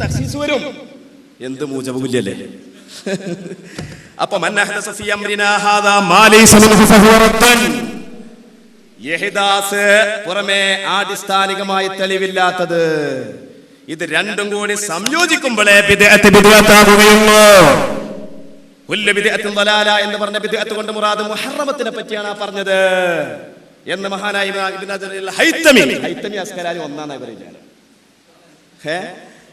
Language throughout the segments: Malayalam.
തഖ്സീസ് വരും. എന്ത് മൂജബുല്ലല്ലേ. അപ്പൊ മന്നഹദസ ഫീ അംരിനാ ഹാദാ മാ ലൈസ മിൻഹു ഫഹുവ റദ്ദൻ. ഇഹ്ദാസ് പുറമേ അടിസ്ഥാനികമായി തെളിവില്ലാത്തത്, ഇത് രണ്ടും കൂടി സംയോജിക്കുമ്പോഴേ ബിദ്അത്ത് ബിദ്അത്താകുകയുള്ളൂ. കുല്ലു ബിദ്അത്തിൻ ദലാല എന്ന് പറഞ്ഞ ബിദ്അത്ത് കൊണ്ട് മുറാദ് മുഹറമത്തിനെ പറ്റിയാണ് പറഞ്ഞത് എന്ന് മഹാനായ ഇബ്നു ഹജർ ഹൈതമി അസ്കലാനി ഒന്നാണ് പറയുന്നത്.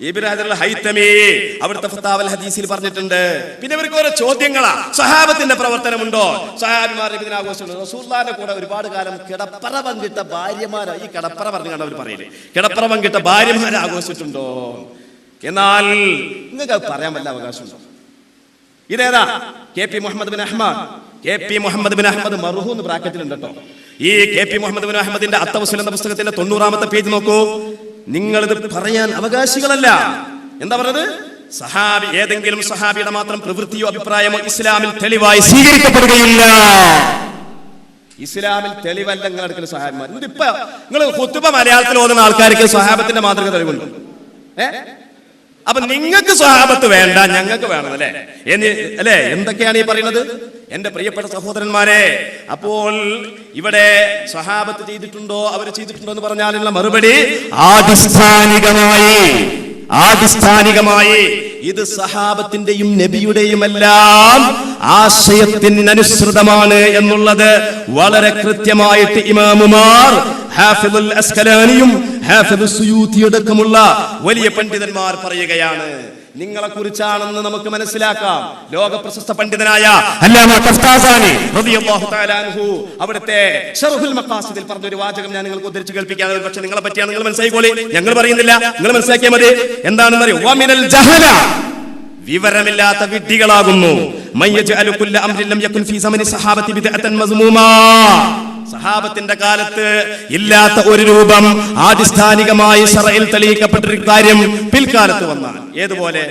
ഇബ്നു ഹജർ ഹൈതമി അവിടുത്തെ ഫതാവൽ ഹദീസിൽ പറഞ്ഞിട്ടുണ്ട്. പിന്നെ ഇവർക്ക് ഓരോ ചോദ്യങ്ങളാ. സഹാബത്തിന്റെ പ്രവർത്തനമുണ്ടോ? സഹാബിമാർ ഇതിനെ ആഘോഷിച്ചു. റസൂലുള്ളാഹിന്റെ കൂടെ ഒരുപാട് കാലം കിടപ്പറ പങ്കിട്ട ഭാര്യമാരെ, ഈ കിടപ്പറ പറഞ്ഞു കണ്ട അവർ പറയില്ലേ, കിടപ്പറ പങ്കിട്ട ഭാര്യമാരെ ആഘോഷിച്ചിട്ടുണ്ടോ? എന്നാൽ നിങ്ങൾക്ക് പറയാൻ വല്ല അവകാശമുണ്ടോ? ഇതേതാ? കെ പി മുഹമ്മദ് ബിൻ അഹ്മദ് മർഹൂം ബ്രാക്കറ്റിലുണ്ട് കേട്ടോ. ഈ കെ പി മുഹമ്മദ് ബിൻ അഹ്മദിന്റെ അത്തവസുൽ എന്ന പുസ്തകത്തിന്റെ 90-ാമത്തെ പേജ് നോക്കൂ. നിങ്ങളിത് പറയാൻ അവകാശികളല്ല. എന്താ പറഞ്ഞത്? സഹാബി, ഏതെങ്കിലും സഹാബിയുടെ മാത്രം പ്രവൃത്തിയോ അഭിപ്രായമോ ഇസ്ലാമിൽ തെളിവായി സ്വീകരിക്കപ്പെടുകയില്ല. ഇസ്ലാമിൽ തെളിവല്ല നിങ്ങൾ എടുക്കുന്ന സഹാബിമാർ. ഇപ്പൊ നിങ്ങൾ ഖുതുബ മലയാളത്തിൽ ഓതുന്ന ആൾക്കാർക്ക് സ്വഹാബത്തിന്റെ മാതൃക തെളിവുണ്ട്. അപ്പൊ നിങ്ങൾക്ക് സ്വഹാബത്ത് വേണ്ട, ഞങ്ങൾക്ക് വേണം അല്ലേ? അല്ലേ? എന്തൊക്കെയാണ് ഈ പറയുന്നത് എന്റെ പ്രിയപ്പെട്ട സഹോദരന്മാരെ? അപ്പോൾ ഇവിടെ സ്വഹാബത്ത് ചെയ്തിട്ടുണ്ടോ, അവർ ചെയ്തിട്ടുണ്ടോ എന്ന് പറഞ്ഞാലുള്ള മറുപടി ആധിസ്ഥാനികമായി ഇത് സഹാബത്തിന്റെയും നബിയുടെയും എല്ലാം ആശയത്തിനനുസൃതമാണ് എന്നുള്ളത് വളരെ കൃത്യമായിട്ട് ഇമാമുമാർ ഹാഫിദുൽ അസ്കലാനിയും ഹാഫിദു സുയൂത്തി അടക്കമുള്ള വലിയ പണ്ഡിതന്മാർ പറയുകയാണ്. നിങ്ങളെ കുറിച്ചാണെന്ന് നമുക്ക് മനസ്സിലാക്കാം. ലോക പ്രശസ്ത പണ്ഡിതനായ അല്ലാമ ഖഫ്താസാനി റളിയല്ലാഹു തആല അൻഹു അവിടുത്തെ ശർഹുൽ മഖാസിദിൽ പറഞ്ഞ ഒരു വാചകം ഞാൻ നിങ്ങൾക്ക് ഉദ്ധരിച്ച് കേൾപ്പിക്കാം. പക്ഷേ നിങ്ങളെ പറ്റിയാണ്, നിങ്ങൾ മനസ്സിലാക്കിക്കോളി, ഞങ്ങൾ പറയുന്നില്ല, നിങ്ങൾ മനസ്സിലാക്കിയാൽ മതി. എന്താണെന്ന് അറിയോ? വമിനൽ ജഹല, വിവരമില്ലാത്ത വിഡ്ഢികളാകുന്നു. മയ്യജഅലു കുല്ല അംരിൻ ലം യകുൻ ഫീ സമനി സഹാബത്തി ബിദ്അതൻ മസ്മൂമാ. സഹാബത്തിന്റെ കാലത്ത് ഇല്ലാത്ത ഒരു രൂപം അടിസ്ഥാനികമായി ശറഇൽ തെളിയിക്കപ്പെട്ടൊരു കാര്യം പിൽക്കാലത്ത് വന്നാൽ ഏതുപോലെ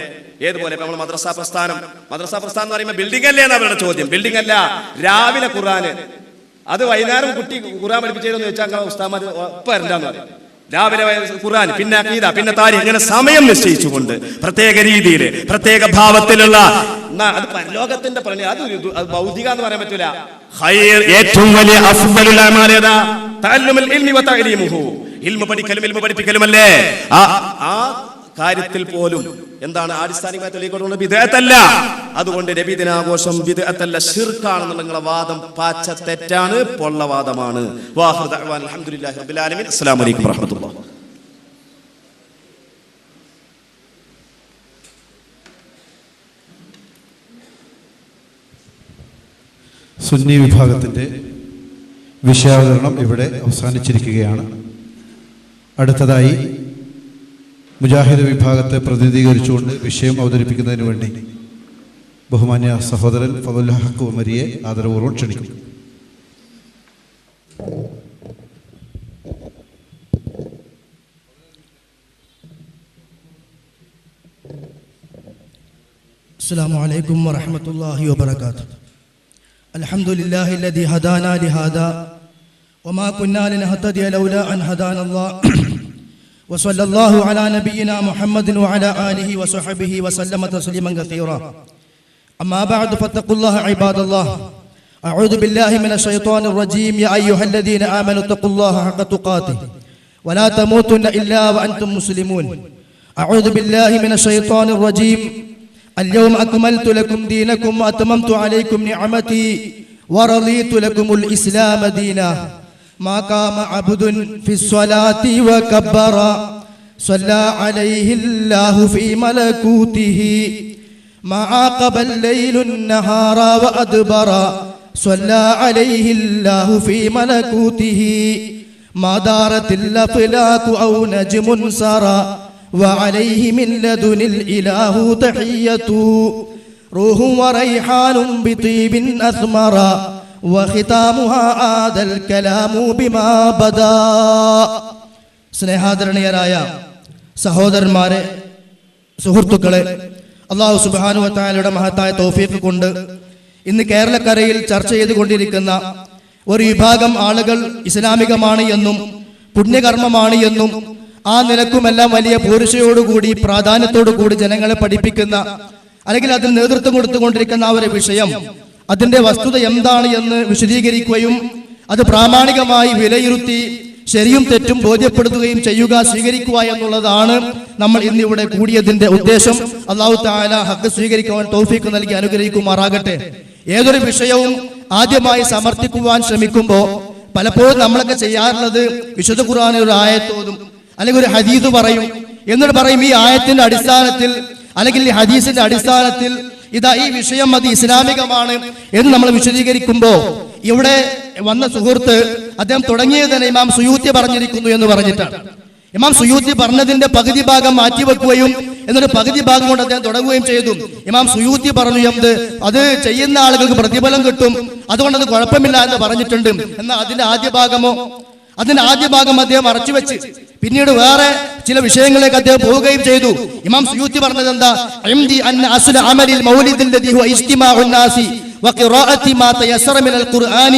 നമ്മൾ മദ്രസ പ്രസ്ഥാനം എന്ന് പറയുമ്പോൾ ബിൽഡിംഗ് അല്ലേ എന്നാ അവരുടെ ചോദ്യം. ബിൽഡിംഗ് അല്ല, രാവിലെ ഖുർആൻ, അത് വൈകുന്നേരം കുട്ടി ഖുർആൻ പഠിപ്പിച്ചതെന്ന് ചോദിച്ചാൽ ഉസ്താദ് ഒപ്പം വരണ്ടാന്ന് പറയും. രാവിലെ ഖുർആൻ, പിന്നെ അഖീദ, പിന്നെ താരീഖ്, ഇങ്ങനെ സമയം നിശ്ചയിച്ചുകൊണ്ട് പ്രത്യേക രീതിയിൽ പ്രത്യേക ഭാവത്തിലുള്ള, അത് പരലോകത്തിന്റെ പ്രണയം, അത് ഭൗതിക എന്ന് പറയാൻ പറ്റൂല. ഏറ്റവും വലിയ അഫ്ദലുൽ അഅ്മാൽ ഏതാ? തഅല്ലുമുൽ ഇൽമി വ തഅലീമുഹു. ഇൽമു പഠിക്കലും ഇൽമു പഠിപ്പിക്കലുമല്ലേ? ആ കാര്യത്തിൽ പോലും എന്താണ് അടിസ്ഥാനികമായി തെളിയിക്കൊണ്ടുള്ള ബിദ്അത്തല്ല. അതുകൊണ്ട് നബിദിനാഘോഷം ബിദ്അത്തല്ല, ശിർക്കാണെന്നുള്ള നിങ്ങളുടെ വാദം പാച്ച തെറ്റാണ്, പൊള്ളവാദമാണ്. വാഹിറു ദഅ്വാന അൽഹംദുലില്ലാഹി റബ്ബിൽ ആലമീൻ. അസ്സലാമു അലൈക്കും വറഹ്മത്തുള്ളാഹി. സുന്നി വിഭാഗത്തിന്റെ വിഷയാവതരണം ഇവിടെ അവസാനിച്ചിരിക്കുകയാണ്. അടുത്തതായി മുജാഹിദ് വിഭാഗത്തെ പ്രതിനിധീകരിച്ചുകൊണ്ട് വിഷയം അവതരിപ്പിക്കുന്നതിന് വേണ്ടി ബഹുമാന്യ സഹോദരൻ ഫദലുൽ ഹഖ് ഉമരിയെ ആദരപൂർവ്വം ക്ഷണിക്കുന്നു. അസ്സലാമു അലൈക്കും വറഹ്മത്തുള്ളാഹി വബറകാതുഹു. അൽഹംദുലില്ലാഹി അല്ലദീ ഹദാനാ ലിഹാദാ വമാ കുന്നാ ലിനഹ്തദിയ ലൗലാ അൻ ഹദാനല്ലാഹ് വസല്ലല്ലാഹു അലാ നബിയിനാ മുഹമ്മദിൻ വഅലാ ആലിഹി വസഹ്ബിഹി വസല്ലമ തസ്ലീമൻ കസീറാ. അമ്മാ ബഅദ് ഫത്തഖുല്ലാഹ ഇബാദല്ലാഹ്. അഊദു ബില്ലാഹി മിനശ് ശൈത്വാനിർ റജീം. യാ അയ്യുഹല്ലദീന ആമനൂ തഖുല്ലാഹ ഹഖ്ക തുഖാതിഹി വലാ തമൂതുന്ന ഇല്ലാ വഅൻതും മുസ്ലിമൂൻ. അഊദു ബില്ലാഹി മിനശ് ശൈത്വാനിർ റജീം. اليوم أكملت لكم دينكم وأتممت عليكم نعمتي ورضيت لكم الإسلام دينا. ما قام عبد في الصلاة وكبر صلى عليه الله في ملكوته. ما عاقب الليل النهار وأدبر صلى عليه الله في ملكوته. ما دارت الأفلاك أو نجم سرى وعليه من لدن الإله تحية. روح وريحان بطيب أثمر وختامها عاد الكلام بما بدا. സ്നേഹാദരണീയരായ സഹോദരന്മാരെ, സുഹൃത്തുക്കളെ, അല്ലാഹു സുബ്ഹാനഹു വ തആലയുടെ മഹത്തായ തൗഫീഖ് കൊണ്ട് ഇന്ന് കേരളക്കരയിൽ ചർച്ച ചെയ്തുകൊണ്ടിരിക്കുന്ന ഒരു വിഭാഗം ആളുകൾ ഇസ്ലാമികമാണ് എന്നും പുണ്യകർമ്മമാണ് എന്നും ആ നിലക്കുമെല്ലാം വലിയ പൂർച്ചയോടുകൂടി പ്രാധാന്യത്തോടുകൂടി ജനങ്ങളെ പഠിപ്പിക്കുന്ന അല്ലെങ്കിൽ അതിന് നേതൃത്വം കൊടുത്തുകൊണ്ടിരിക്കുന്ന ആ ഒരു വിഷയം, അതിന്റെ വസ്തുത എന്താണ് എന്ന് വിശദീകരിക്കുകയും അത് പ്രാമാണികമായി വിലയിരുത്തി ശരിയും തെറ്റും ബോധ്യപ്പെടുത്തുകയും ചെയ്യുക, സ്വീകരിക്കുക എന്നുള്ളതാണ് നമ്മൾ ഇന്നിവിടെ കൂടിയതിന്റെ ഉദ്ദേശം. അല്ലാഹു തആല ഹഖ് സ്വീകരിക്കുവാൻ തൗഫീഖ് നൽകി അനുഗ്രഹിക്കുമാറാകട്ടെ. ഏതൊരു വിഷയവും ആദ്യമായി സമർത്ഥിക്കുവാൻ ശ്രമിക്കുമ്പോൾ പലപ്പോഴും നമ്മളൊക്കെ ചെയ്യാറുള്ളത് വിശുദ്ധ ഖുർആനിൽ ഒരു ആയത്തോതും അല്ലെങ്കിൽ ഒരു ഹദീസ് പറയും, എന്നിട്ട് പറയും ഈ ആയത്തിന്റെ അടിസ്ഥാനത്തിൽ അല്ലെങ്കിൽ ഈ ഹദീസിന്റെ അടിസ്ഥാനത്തിൽ ഇതാ ഈ വിഷയം അത് ഇസ്ലാമികമാണ് എന്ന് നമ്മൾ വിശദീകരിക്കുമ്പോൾ ഇവിടെ വന്ന സുഹൃത്ത് അദ്ദേഹം തുടങ്ങിയത് തന്നെ ഇമാം സുയൂത്തി പറഞ്ഞിരിക്കുന്നു എന്ന് പറഞ്ഞിട്ടാണ്. ഇമാം സുയൂത്തി പറഞ്ഞതിന്റെ പകുതി ഭാഗം മാറ്റിവെക്കുകയും എന്നൊരു പകുതി ഭാഗം കൊണ്ട് അദ്ദേഹം തുടങ്ങുകയും ചെയ്തു. ഇമാം സുയൂത്തി പറഞ്ഞു എന്ത്, അത് ചെയ്യുന്ന ആളുകൾക്ക് പ്രതിഫലം കിട്ടും, അതുകൊണ്ട് അത് കുഴപ്പമില്ല എന്ന് പറഞ്ഞിട്ടുണ്ട്. എന്നാൽ അതിന്റെ ആദ്യ ഭാഗം അദ്ദേഹം മറച്ചുവെച്ച് പിന്നീട് വേറെ ചില വിഷയങ്ങളിലേക്ക് അദ്ദേഹം പോവുകയും ചെയ്തു. ഇമാം സുയൂത്തി പറഞ്ഞത് എന്താ, وقراءة ما تيسر من القرآن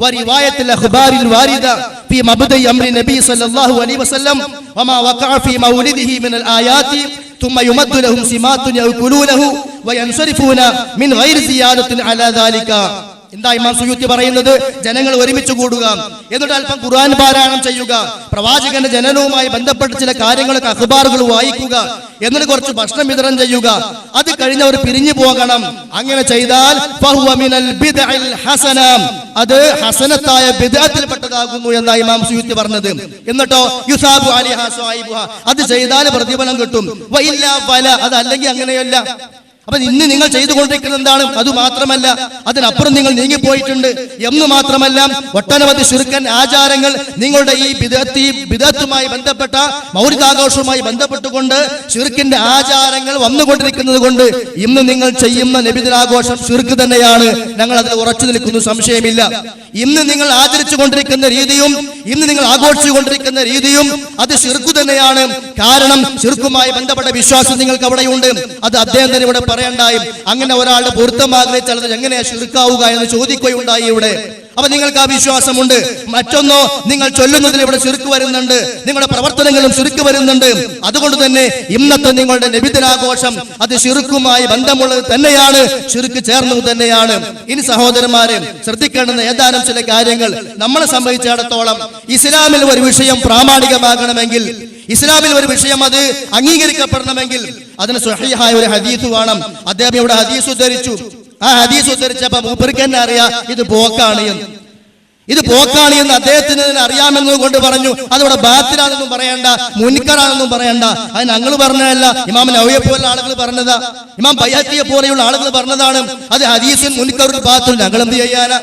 ورواية الأخبار الواردة في مبدأ أمر النبي صلى الله عليه وسلم وما وقع في مولده من الآيات ثم يمد لهم سمات يأكلونه وينصرفون من غير زيادة على ذلك. എന്താ ഇമാം സുയൂത്തി പറയുന്നത്, ജനങ്ങൾ ഒരുമിച്ച് കൂടുക, എന്നിട്ട് അല്പം ഖുർആൻ പാരായണം ചെയ്യുക, പ്രവാചകന്റെ ജനനവുമായി ബന്ധപ്പെട്ട ചില കാര്യങ്ങളൊക്കെ അഖ്ബാറുകൾ വായിക്കുക, എന്നിട്ട് കുറച്ച് ഭക്ഷണം വിതരണം ചെയ്യുക, അത് കഴിഞ്ഞവർ പിരിഞ്ഞു പോകണം. അങ്ങനെ ചെയ്താൽ ഫഹുവ മിനൽ ബിദ്അൽ ഹസന, അത് ഹസനത്തായ ബിദ്അത്തിൽപ്പെട്ടതാകുന്നു എന്നാ ഇമാം സുയൂത്തി പറഞ്ഞത്. എന്നിട്ടോ യുസാബു അലൈഹാ സായിബുഹാ, അത് ചെയ്താൽ പ്രതിഫലം കിട്ടും. വഇല്ലാ ഫല, അത് അല്ലെങ്കിൽ അങ്ങനെയല്ല. അപ്പൊ ഇന്ന് നിങ്ങൾ ചെയ്തുകൊണ്ടിരിക്കുന്നത് എന്താണ്? അതുമാത്രമല്ല, അതിനപ്പുറം നിങ്ങൾ നീങ്ങിപ്പോയിട്ടുണ്ട് എന്ന് മാത്രമല്ല, ഒട്ടനവധി ശിർക്കൻ ആചാരങ്ങൾ നിങ്ങളുടെ ഈ ബിദഅത്തുമായി ബന്ധപ്പെട്ട മൗലിദാഘോഷവുമായി ബന്ധപ്പെട്ടുകൊണ്ട് ശിർക്കിന്റെ ആചാരങ്ങൾ വന്നുകൊണ്ടിരിക്കുന്നത് കൊണ്ട് ഇന്ന് നിങ്ങൾ ചെയ്യുന്ന നബിദിനാഘോഷം ശിർക്ക് തന്നെയാണ്. ഞങ്ങൾ അതിൽ ഉറച്ചു നിൽക്കുന്നു, സംശയമില്ല. ഇന്ന് നിങ്ങൾ ആചരിച്ചു കൊണ്ടിരിക്കുന്ന രീതിയും ഇന്ന് നിങ്ങൾ ആഘോഷിച്ചുകൊണ്ടിരിക്കുന്ന രീതിയും അത് ശിർക്ക് തന്നെയാണ്. കാരണം ശിർക്കുമായി ബന്ധപ്പെട്ട വിശ്വാസം നിങ്ങൾക്ക് അവിടെയുണ്ട്. അത് അദ്ദേഹം തന്നെ ഇവിടെ പറയണ്ടായി. അങ്ങനെ ഒരാളുടെ പൊരുത്തം ആഗ്രഹിച്ചാൽ അത് എങ്ങനെയാ ശിർക്കാവുക എന്ന് ചോദിക്കുകയുണ്ടായി ഇവിടെ. അപ്പൊ നിങ്ങൾക്ക് ആ വിശ്വാസമുണ്ട്. മറ്റൊന്നോ, നിങ്ങൾ ചൊല്ലുന്നതിൽ ഇവിടെ ശിർക്ക് വരുന്നുണ്ട്, നിങ്ങളുടെ പ്രവർത്തനങ്ങളും ശിർക്ക് വരുന്നുണ്ട്. അതുകൊണ്ട് തന്നെ ഇന്നത്തെ നിങ്ങളുടെ നബിദിനാഘോഷം അത് ശിർക്കുമായി ബന്ധമുള്ളത് തന്നെയാണ്, ശിർക്ക് ചേർന്നത് തന്നെയാണ്. ഇനി സഹോദരന്മാരെ, ശ്രദ്ധിക്കേണ്ടുന്ന ഏതാനും ചില കാര്യങ്ങൾ. നമ്മളെ സംബന്ധിച്ചിടത്തോളം ഇസ്ലാമിൽ ഒരു വിഷയം പ്രാമാണികമാകണമെങ്കിൽ, ഇസ്ലാമിൽ ഒരു വിഷയം അത് അംഗീകരിക്കപ്പെടണമെങ്കിൽ അതിന് സ്വഹീഹായ ഒരു ഹദീസ് വേണം. അദ്ദേഹം ഇവിടെ ഹദീസ് ഉദ്ധരിച്ചു. ആ ഹദീസ് ഉദ്ധരിച്ചപ്പോ മൂപ്പർക്ക് തന്നെ അറിയാം ഇത് പോക്കാണ് എന്ന് അദ്ദേഹത്തിന് അറിയാമെന്നത് കൊണ്ട് പറഞ്ഞു. അതിവിടെ ബാത്തിലാണെന്നും പറയണ്ട, മുൻകറാണെന്നും പറയണ്ട. അത് ഞങ്ങൾ പറഞ്ഞതല്ല, ഇമാം നവവിയെ പോലുള്ള ആളുകൾ പറഞ്ഞതാ, ഇമാം ബൈഹഖിയെ പോലെയുള്ള ആളുകൾ പറഞ്ഞതാണ്. അത് ഹദീസിൻ മുൻകറുൽ ബാത്തിൽ. ഞങ്ങൾ എന്ത് ചെയ്യാനാ?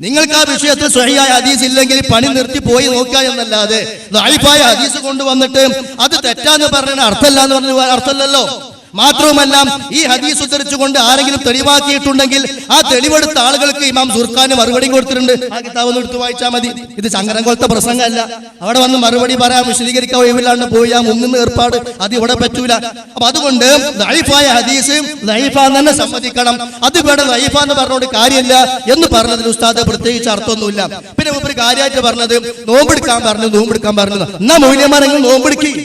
നിങ്ങൾക്ക് ആ വിഷയത്തിൽ സ്വഹീഹായ ഹദീസ് ഇല്ലെങ്കിൽ പണി നിർത്തി പോയി നോക്കുക എന്നല്ലാതെ ദഈഫായ ഹദീസ് കൊണ്ടുവന്നിട്ട് അത് തെറ്റാന്ന് പറഞ്ഞ അർത്ഥമല്ല എന്ന് പറഞ്ഞ അർത്ഥമല്ലല്ലോ. മാത്രവുമല്ല, ഈ ഹദീസ് ഉദ്ധരിച്ചുകൊണ്ട് ആരെങ്കിലും തെളിവാക്കിയിട്ടുണ്ടെങ്കിൽ ആ തെളിവെടുത്ത ആളുകൾക്ക് ഇമാം സുർഖാന് മറുപടി കൊടുത്തിട്ടുണ്ട്. ആ കിതാബ് ഒന്ന് എടുത്തു വായിച്ചാൽ മതി. ഇത് ചങ്ങരംകുളത്തെ പ്രസംഗമല്ല. അവിടെ വന്ന് മറുപടി പറയാൻ വിശദീകരിക്കാൻ ഒഴിവില്ലാണ്ട് പോയി ആ മുങ്ങുന്ന ഏർപ്പാട് അത് ഇവിടെ പറ്റൂല. അപ്പൊ അതുകൊണ്ട് ദഈഫായ ഹദീസ് ദഈഫാന്ന് തന്നെ സമ്മതിക്കണം. അത് ഇവിടെ ദഈഫാന്ന് പറഞ്ഞോണ്ട് കാര്യമില്ല എന്ന് പറഞ്ഞതിൽ ഉസ്താദ് പ്രത്യേകിച്ച് അർത്ഥമൊന്നുമില്ല. പിന്നെ ഒരു കാര്യമായിട്ട് പറഞ്ഞത് നോമ്പെടുക്കാൻ പറഞ്ഞു. എന്നാ മൗലവിമാരെങ്കിൽ നോമ്പെടുക്കി.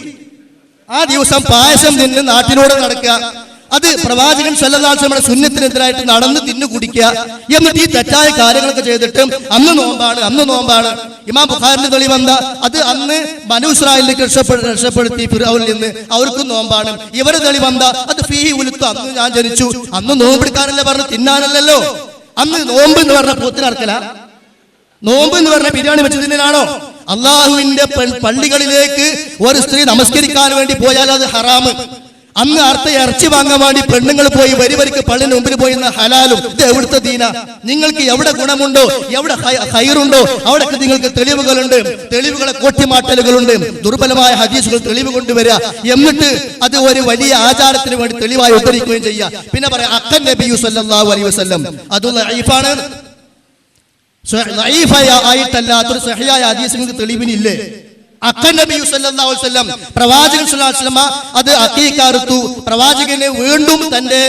ആ ദിവസം പായസം തിന്ന് നാട്ടിലൂടെ നടക്കുക, അത് പ്രവാചകൻ സല്ലല്ലാഹു അലൈഹി വസല്ലമയുടെ സുന്നത്തിനെതിരായിട്ട് നടന്ന് തിന്നു കുടിക്കുക, എന്നിട്ട് ഈ തെറ്റായ കാര്യങ്ങളൊക്കെ ചെയ്തിട്ട് അന്ന് നോമ്പാണ്. ഇമാം ബുഖാരിന്റെ തെളിവെന്താ? അത് അന്ന് ബനൂ ഇസ്രായേലിലേക്ക് രക്ഷപ്പെടുത്തി ഫിർഔനിൽ നിന്ന്, അവർക്കും നോമ്പാണ്. ഇവരുടെ തെളിവെന്താ? അത് ഫീഹി ഉലുത്തു, അന്ന് ഞാൻ ജനിച്ചു. അന്ന് നോമ്പെടുക്കാറില്ല, പറഞ്ഞു തിന്നാനല്ലല്ലോ. അന്ന് നോമ്പ് എന്ന് പറഞ്ഞ പോത്തിനറക്കല, നോമ്പ് എന്ന് പറഞ്ഞ ബിരിയാണി വെച്ച് തിന്നാനാണോ? അള്ളാഹുവിന്റെ പള്ളികളിലേക്ക് ഒരു സ്ത്രീ നമസ്കരിക്കാൻ വേണ്ടി പോയാൽ അത് ഹറാമ്. അന്ന് ഇറച്ചി വാങ്ങാൻ വേണ്ടി പെണ്ണുങ്ങൾ പോയി വരിവരിക്ക് പള്ളിന് മുമ്പിൽ പോയി ഹലാലും. ഇത് എവിടുത്തെ ദീന? നിങ്ങൾക്ക് എവിടെ ഗുണമുണ്ടോ, എവിടെ ഹൈറുണ്ടോ അവിടൊക്കെ നിങ്ങൾക്ക് തെളിവുകളുണ്ട്, തെളിവുകളെ കോട്ടിമാട്ടലുകളുണ്ട്. ദുർബലമായ ഹദീസുകൾ തെളിവ് കൊണ്ടുവരിക, എന്നിട്ട് അത് ഒരു വലിയ ആചാരത്തിന് വേണ്ടി തെളിവായി ഉദ്ധരിക്കുകയും ചെയ്യുക. പിന്നെ പറയാം അക്കൻ നബിയു സല്ലല്ലാഹു അലൈഹി വസല്ലം, അത് ദഈഫാണ്. ആയിട്ടല്ലാത്തൊരു സഹിയായ ഹദീസ് നിങ്ങൾക്ക് തെളിവിനില്ലേ? അഖൻ നബി സല്ലല്ലാഹു അലൈഹി വസല്ലം പ്രവാചകൻ സല്ലല്ലാഹു അലൈഹി വസല്ലം അത് അഖീഖ അറുത്തു. പ്രവാചകനെ വീണ്ടും തന്റെ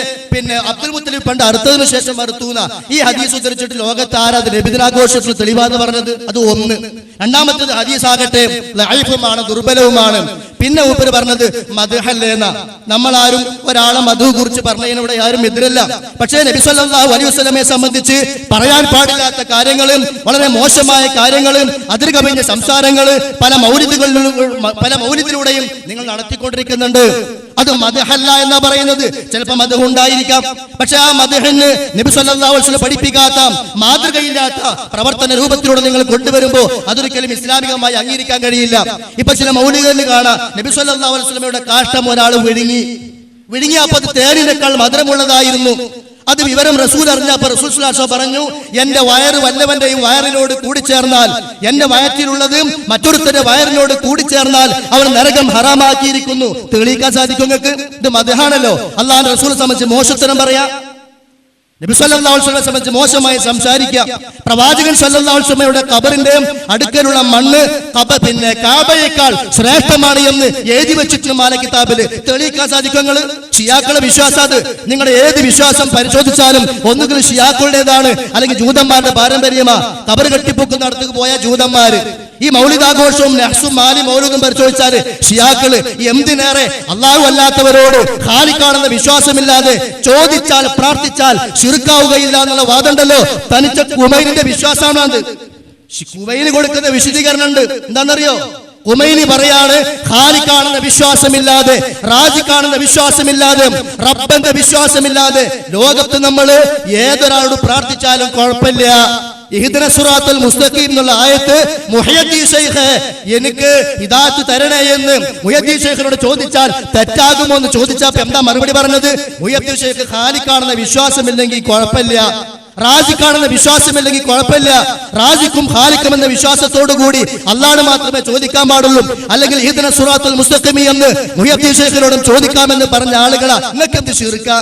അബ്ദുൽ മുത്തലിബ് പണ്ട് അറുത്തതിനു ശേഷം അറുത്തൂന്ന ഈ ഹദീസ് ഉദ്ധരിച്ചിട്ട് ലോകത്ത് ആരാത് നബിദിനാഘോഷത്തിൽ തെളിവാന്ന് പറഞ്ഞത്? അത് ഒന്ന്. രണ്ടാമത്തേത് ഹദീസ് ആകട്ടെ ലൈഫുമാണ്, ദുർബലവുമാണ്. പിന്നെ ഊപ്പര് പറഞ്ഞത് മദ്ഹല്ലേന്ന. നമ്മളാരും ഒരാളെ മധു കുറിച്ച് പറഞ്ഞതിനോട് ആരും എതിരല്ല. പക്ഷേ നബി സല്ലല്ലാഹു അലൈഹി വസല്ലമയെ സംബന്ധിച്ച് പറയാൻ പാടില്ലാത്ത കാര്യങ്ങളും വളരെ മോശമായ കാര്യങ്ങളും അതിർകവിഞ്ഞ സംസാരങ്ങള് പല മൗലിദിലൂടെയും നിങ്ങൾ നടത്തിക്കൊണ്ടിരിക്കുന്നുണ്ട്. അത് മദ്ഹല്ല എന്നാ പറയുന്നത്. ചിലപ്പോൾ മദ്ഹ് ഉണ്ടായിരിക്കാം, പക്ഷെ ആ മദ്ഹിന് നബി സല്ലല്ലാഹു അലൈഹി വസല്ലം പഠിപ്പിക്കാത്ത മാതൃകയില്ലാത്ത പ്രവർത്തന രൂപത്തിലൂടെ നിങ്ങൾ കൊണ്ടുവരുമ്പോൾ അതൊരിക്കലും ഇസ്ലാമികമായി അംഗീകരിക്കാൻ കഴിയില്ല. ഇപ്പൊ ചില മൗലികളിൽ കാണാം നബി സല്ലല്ലാഹു അലൈഹി വസല്ലമയുടെ കാഷ്ടം ഒരാൾ വിഴുങ്ങിയപ്പോൾ അത് തേനിനേക്കാൾ മധുരമുള്ളതായിരുന്നു. അത് വിവരം റസൂൽ അറിഞ്ഞപ്പോൾ റസൂൽ സ്വല്ലല്ലാഹു അലൈഹി വസല്ലം പറഞ്ഞു, എന്റെ വയറ് വല്ലവന്റെയും വയറിനോട് കൂടിച്ചേർന്നാൽ, എന്റെ വയറ്റിലുള്ളത് മറ്റൊരുത്തന്റെ വയറിനോട് കൂടിച്ചേർന്നാൽ അവർ നരകം ഹറാമാക്കിയിരിക്കുന്നു. തെളിയിക്കാൻ സാധിക്കും നിങ്ങൾക്ക്? ഇത് മദ്ഹാണല്ലോ. അല്ലാഹുവിന്റെ റസൂലിനെ സംബന്ധിച്ച് മോശത്തരം പറയാ, നബി സല്ലല്ലാഹു അലൈഹി വസല്ലമയെ സംബന്ധിച്ച് മോശമായി സംസാരിക്കുക. പ്രവാചകൻ സല്ലല്ലാഹു അലൈഹി വസല്ലമയുടെ ഖബറിന്റെ അടുക്കലുള്ള മണ്ണ് കാബയേക്കാൾ ശ്രേഷ്ഠമാണ് എന്ന് എഴുതി വെച്ചിട്ട് മാല കിതാബില്. തെളിയിക്കാൻ സാധിക്കും? ഷിയാക്കളുടെ വിശ്വാസം അത്. നിങ്ങളുടെ ഏത് വിശ്വാസം പരിശോധിച്ചാലും ഒന്നുകിൽ ഷിയാക്കളുടേതാണ് അല്ലെങ്കിൽ ജൂതന്മാരുടെ പാരമ്പര്യമാ. ഖബർ കെട്ടിപ്പൊക്കുന്ന അടുത്തേക്ക് പോയ ജൂതന്മാര്. ഈ മൗലിദാഘോഷവും നഹ്സും മാലി മൗലൂദും പരിശോധിച്ചാല് ഷിയാക്കള് എന്തിനേറെ അള്ളാഹു അല്ലാത്തവരോട് ഖാലിഖാണെന്ന വിശ്വാസമില്ലാതെ ചോദിച്ചാൽ പ്രാർത്ഥിച്ചാൽ ശിർക്കാവുകയില്ല എന്നുള്ള വാദമുണ്ടല്ലോ. തനിച്ച ഖുമൈനിന്റെ വിശ്വാസമാണ്. ഖുമൈനി കൊടുക്കുന്ന വിശദീകരണം ഉണ്ട്. എന്താണെന്നറിയോ? ഖുമൈനി പറയാണ്, ഖാലിഖാണെന്ന വിശ്വാസമില്ലാതെ, റാസിഖാണെന്ന വിശ്വാസമില്ലാതെ, റബ്ബന്റെ വിശ്വാസമില്ലാതെ ലോകത്ത് നമ്മൾ ഏതൊരാളോട് പ്രാർത്ഥിച്ചാലും കുഴപ്പമില്ല. ഇഹ്ദിന സിറാത്തുൽ മുസ്തഖീം എന്നുള്ള ആയത്ത് മുഹയ്യദ്ദീൻ ശൈഖ് എനിക്ക് ഹിദായത്ത് തരണേ എന്ന് മുഹയ്യദ്ദീൻ ശൈഖിനോട് ചോദിച്ചാൽ തെറ്റാകുമോ എന്ന് ചോദിച്ചപ്പോൾ എന്താ മറുപടി പറഞ്ഞത്? മുഹയ്യദ്ദീൻ ശൈഖ് ഖാലിഖാണെന്ന വിശ്വാസമില്ലെങ്കിൽ കുഴപ്പമില്ല, റാസിഖാണെന്ന വിശ്വാസമില്ലെങ്കിൽ കുഴപ്പമില്ല. റാസിഖും ഖാലിഖും എന്ന വിശ്വാസത്തോടു കൂടി അല്ലാഹുവിനെ മാത്രമേ ചോദിക്കാൻ പാടുള്ളൂ. അല്ലെങ്കിൽ ഇഹ്ദിന സിറാത്തുൽ മുസ്തഖീം എന്ന് മുഹയ്യദ്ദീൻ ശൈഖിനോടും ചോദിക്കാമെന്ന് പറഞ്ഞ ആളുകളാ. നിങ്ങൾക്ക് എന്ത് ശിർക്കാ?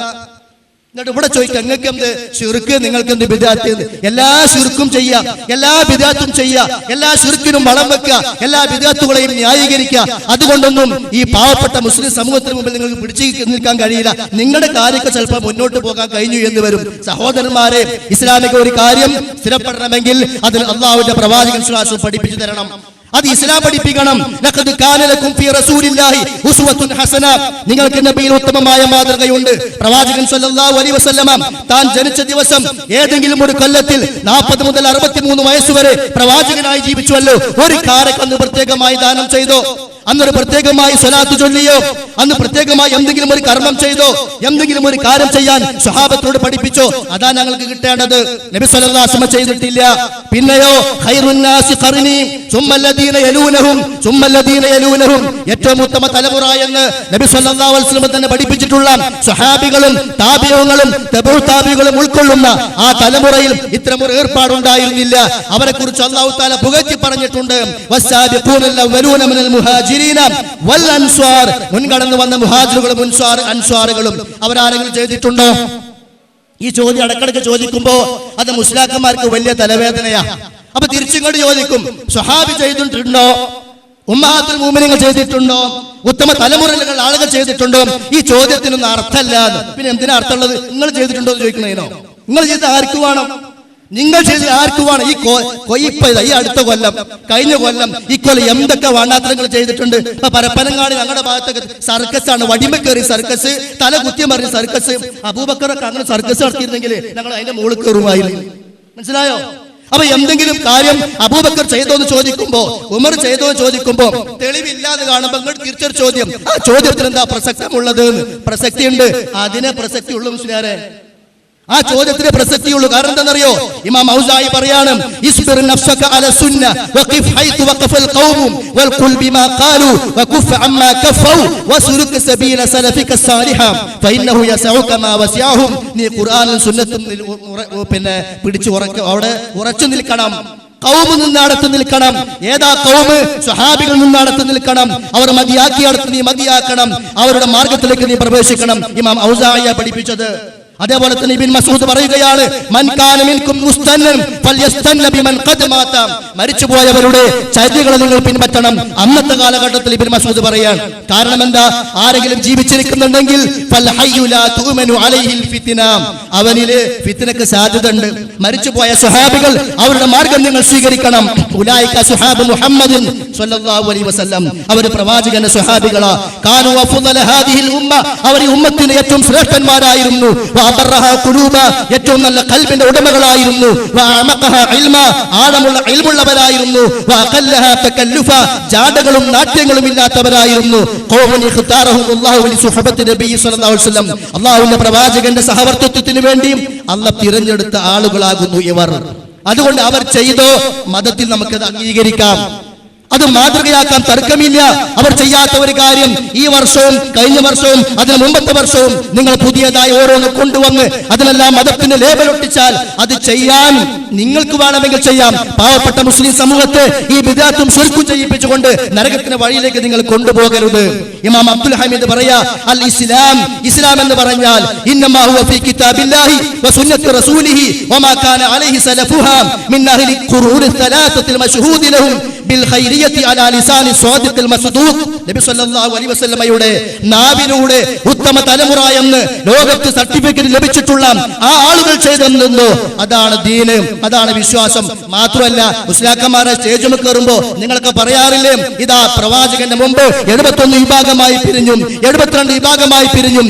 എന്നിട്ട് ഇവിടെ ചോദിക്കാം, നിങ്ങൾക്ക് എന്ത് ശിർക്ക്, നിങ്ങൾക്ക് എന്ത് ബിദ്അത്ത്? എല്ലാ ശിർക്കും ചെയ്യാം, എല്ലാ ബിദ്അത്തും ചെയ്യാം, എല്ലാ ശിർക്കിനും വളം വെക്കുക, എല്ലാ ബിദ്അത്തുകളെയും ന്യായീകരിക്കുക. അതുകൊണ്ടൊന്നും ഈ പാവപ്പെട്ട മുസ്ലിം സമൂഹത്തിന് മുമ്പിൽ നിങ്ങൾക്ക് പിടിച്ചു നിൽക്കാൻ കഴിയില്ല. നിങ്ങളുടെ കാര്യമൊക്കെ ചിലപ്പോൾ മുന്നോട്ട് പോകാൻ കഴിഞ്ഞു എന്ന് വരും. സഹോദരന്മാരെ, ഇസ്ലാമിക ഒരു കാര്യം സ്ഥിരപ്പെടണമെങ്കിൽ അതിൽ അള്ളാഹുവിന്റെ പ്രവാചകൻ സ്വല്ലല്ലാഹു അലൈഹി വസല്ലം പഠിപ്പിച്ചു തരണം. അത് ഇസ്ലാം പഠിപ്പിക്കണം. ലഖദ് കാന ലക്കും ഫീ റസൂലില്ലാഹി ഉസ്വത്തുൻ ഹസന. നിങ്ങൾക്ക് നബിയിൽ ഉത്തമമായ മാതൃകയുണ്ട്. പ്രവാചകൻ സല്ലല്ലാഹു അലൈഹി വസല്ലം താൻ ജനിച്ച ദിവസം ഏതെങ്കിലും ഒരു കൊല്ലത്തിൽ 40 മുതൽ 63 വയസ്സ് വരെ പ്രവാചകനായി ജീവിച്ചുവല്ലോ. ഒരു കാരക്ക് അന്ന് പ്രത്യേകമായി ദാനം ചെയ്തോ, അന്നൊരു പ്രത്യേകമായി സ്വലാത്ത് ചൊല്ലിയോ, അന്ന് പ്രത്യേകമായി എന്തെങ്കിലും ഒരു കർമ്മം ചെയ്തോ, എന്തെങ്കിലും ഒരു കാര്യം ചെയ്യാൻ സ്വഹാബത്തോട് പഠിപ്പിച്ചോ? അതാ ഞങ്ങൾക്ക് കിട്ടേണ്ടത്. നബി സല്ലല്ലാഹു അലൈഹി വസല്ലം ചെയ്തിട്ടില്ല. പിന്നെയോ ഖൈറുന്നാസി ഖർനി സുമ്മല്ലദീന യലൂനഹും സുമ്മല്ലദീന യലൂനഹും, ഏറ്റവും ഉത്തമ തലമുറ എന്ന് നബി സല്ലല്ലാഹു അലൈഹി വസല്ലം തന്നെ പഠിപ്പിച്ചിട്ടുള്ള സ്വഹാബികളും താബിഈങ്ങളും തബഉ താബിഈകളും ഉൾക്കൊള്ളുന്ന ആ തലമുറയിൽ ഇത്തരമൊരു ഏർപ്പാടുണ്ടായിരുന്നില്ല. അവരെ കുറിച്ച് അല്ലാഹു തആല പുകഴ്ത്തി പറഞ്ഞിട്ടുണ്ട്. വസ്സാബിഖൂനൽ അവ്വലൂന മിനൽ മുഹാജിരീന വൽ അൻസ്വാർ, മുൻകടന്നു വന്ന മുഹാജിറുകളും അൻസ്വാറുകളും അവരാരെങ്കിലും ചെയ്തിട്ടുണ്ടോ? ഈ ചോദ്യം ഇടക്കിടക്ക് ചോദിക്കുമ്പോ അത് മുസ്ലിംമാർക്ക് വലിയ തലവേദനയാ. അപ്പൊ തിരിച്ചിങ്ങോട്ട് ചോദിക്കും, സ്വഹാബി ചെയ്തിട്ടുണ്ടോ? ഉമ്മഹാത്തുൽ മുഅ്മിനീങ്ങൾ ചെയ്തിട്ടുണ്ടോ? ഉത്തമ തലമുറകൾ ആളുകൾ ചെയ്തിട്ടുണ്ടോ? ഈ ചോദ്യത്തിനൊന്നും അർത്ഥമല്ല. പിന്നെ എന്തിനാ അർത്ഥമുള്ളത്? നിങ്ങൾ ചെയ്തിട്ടുണ്ടോ എന്ന് ചോദിക്കണേനോ? നിങ്ങൾ ചെയ്ത് ആർക്ക് വേണം? നിങ്ങൾ ചെയ്ത് ആർക്ക് വേണം? ഈ അടുത്ത കൊല്ലം, കഴിഞ്ഞ കൊല്ലം, ഈ കൊല്ലം എന്തൊക്കെ വാണ്ടാത്തരങ്ങൾ ചെയ്തിട്ടുണ്ട്. ഇപ്പൊ പരപ്പനങ്ങാടി ഞങ്ങളുടെ ഭാഗത്തൊക്കെ സർക്കസ് ആണ്. വടിമക്കേറി സർക്കസ്, തല കുത്തിയമറിഞ്ഞ സർക്കസ്. അബൂബക്കറൊക്കെ അങ്ങനെ സർക്കസ് നടത്തിയിരുന്നെങ്കിൽ ഞങ്ങൾ അതിന്റെ മുകളിൽ കയറുമായിരുന്നു. മനസ്സിലായോ? അപ്പൊ എന്തെങ്കിലും കാര്യം അബൂബക്കർ ചെയ്തോ എന്ന് ചോദിക്കുമ്പോ, ഉമർ ചെയ്തോ എന്ന് ചോദിക്കുമ്പോ തെളിവില്ലാതെ കാണുമ്പോ നിങ്ങൾ തിരിച്ചൊരു ചോദ്യം, ആ ചോദ്യത്തിന് എന്താ പ്രസക്തമുള്ളത്? പ്രസക്തിയുണ്ട്. അതിനെ പ്രസക്തി ഉള്ളു മുസ്ലിയാരെ, ആ ചോദ്യത്തിന് പ്രസക്തിയുള്ളൂ. കാരണം എന്താണെന്നറിയോ? ഇമാം ഔസാഇ പറയാണ്, ഇസ്ബിർ നഫ്സക അല സുന്ന വഖിഫ് ഹൈതു വഖഫൽ ഖൗം വൽഖുൽ ബിമാ ഖാലു വകുഫ് അമ്മാ കഫൗ വസ്ലുക് സബീല സലഫിക സാലിഹ ഫഇന്നഹു യസഉക മാ വസിഅഹും. നീ ഖുർആനും സുന്നത്തും പിന്നെ പിടിച്ചു അവിടെ ഉറച്ചു നിൽക്കണം. ഖൗം നിന്നടുത്ത് നിൽക്കണം. ഏതാ ഖൗം? സ്വഹാബികൾ നിന്നടുത്ത് നിൽക്കണം. അവർ മതിയാക്കിയ അടുത്ത് നീ മതിയാക്കണം. അവരുടെ മാർഗത്തിലേക്ക് നീ പ്രവേശിക്കണം. ഇമാം ഔസാഇ പഠിപ്പിച്ചത്. അതേപോലെ തന്നെ ഇബ്നു മസ്ഊദ് പറയുകയാണ്, മൻ കാന മിൻകും മുസ്തന്നൻ ഫൽയസ്തന്ന ബിമൻ ഖദ് മാത. മരിച്ചുപോയവരുടെ ചര്യകൾ നിങ്ങൾ പിൻപറ്റണം. അന്നത്തെ കാലഘട്ടത്തിൽ ഇബ്നു മസ്ഊദ് പറയാണ്. കാരണം എന്താ? ആരെങ്കിലും ജീവിച്ചിരിക്കുന്നുണ്ടെങ്കിൽ ഫൽ ഹയ്യു ലാ തുഅ്മനു അലൈഹിൽ ഫിത്ന, അവനിലെ ഫിത്നക്ക് സാധ്യതയുണ്ട്. മരിച്ചുപോയ സ്വഹാബികൾ അവരുടെ മാർഗ്ഗം നിങ്ങൾ സ്വീകരിക്കണം. ഉലൈക സ്വഹാബു മുഹമ്മദിൻ സ്വല്ലല്ലാഹു അലൈഹി വസല്ലം, അവർ പ്രവാചകന്റെ സ്വഹാബികളാ. കാനു അഫ്ളല ഹാദിഹിൽ ഉമ്മ, അവർ ഈ ഉമ്മത്തിന് ഏറ്റവും ശ്രേഷ്ഠന്മാരായിരുന്നു. ഏറ്റവും നല്ല ഖൽബിന്റെ ഉടമകളായിരുന്നു. ആഴമുള്ള ഇൽമുള്ളവരായിരുന്നു. ജാടകളും നാട്യങ്ങളും ഇല്ലാത്തവരായിരുന്നു. അല്ലാഹുവിന്റെ പ്രവാചകന്റെ സഹവർത്തിത്വത്തിന് വേണ്ടിയും അല്ലാഹ് തിരഞ്ഞെടുത്ത ആളുകളാകുന്നു ഇവർ. അതുകൊണ്ട് അവർ ചെയ്തോ മതത്തിൽ നമുക്കത് അംഗീകരിക്കാം, അത് മാതൃകയാക്കാൻ തർക്കമില്ല. അവർ ചെയ്യാത്ത ഒരു കാര്യം ഈ വർഷവും കഴിഞ്ഞ വർഷവും അതിന് മുമ്പത്തെ വർഷവും നിങ്ങൾ പുതിയതായി ഓരോന്ന് കൊണ്ടുവന്ന് അതിനെല്ലാം മതത്തിന് ലേബലൊട്ടിച്ചാൽ അത് ചെയ്യാൻ നിങ്ങൾക്ക് വേണമെങ്കിൽ ചെയ്യാം. പാവപ്പെട്ട മുസ്ലിം സമൂഹത്തെ ഈ ബിദ്അത്തും ശിർക്കും ചെയ്യിപ്പിച്ചുകൊണ്ട് നരകത്തിന്റെ വഴിയിലേക്ക് നിങ്ങൾ കൊണ്ടുപോകരുത്. ഇമാം അബ്ദുൽ ഹമീദ് പറയാ, അൽ ഇസ്ലാം, ഇസ്ലാം എന്ന് പറഞ്ഞാൽ ഇന്നമാ ഹുവ ഫീ കിതാബില്ലാഹി വസുന്നത്തി റസൂലിഹി വമാ കാന അലൈഹി സലഫുഹാ മിൻ അഹ്ലി ഖുറൂനി സലാസത്തിൽ മശ്ഹൂദി ലഹും ബിൽ ഖൈരിയത്തി അലാ ലിസാനി സ്വാദിഖിൽ മസ്ദൂഖ്. നബി സല്ലല്ലാഹു അലൈഹി വസല്ലമയുടെ നാവിലൂടെ ഉത്തമ തലമുറ എന്ന് ലോകത്ത് സർട്ടിഫിക്കറ്റ് ലഭിച്ചിട്ടുള്ള ആ ആളുകൾ ചെയ്തെന്നോ അതാണ് ദീന്, അതാണ് വിശ്വാസം. മാത്രമല്ല മുസ്ലിയാക്കന്മാരെ സ്റ്റേജിൽ കയറുമ്പോ നിങ്ങളൊക്കെ പറയാറില്ലേ, ഇതാ പ്രവാചകന്റെ മുമ്പ് 71 വിഭാഗമായി പിരിഞ്ഞും 72 വിഭാഗമായി പിരിഞ്ഞും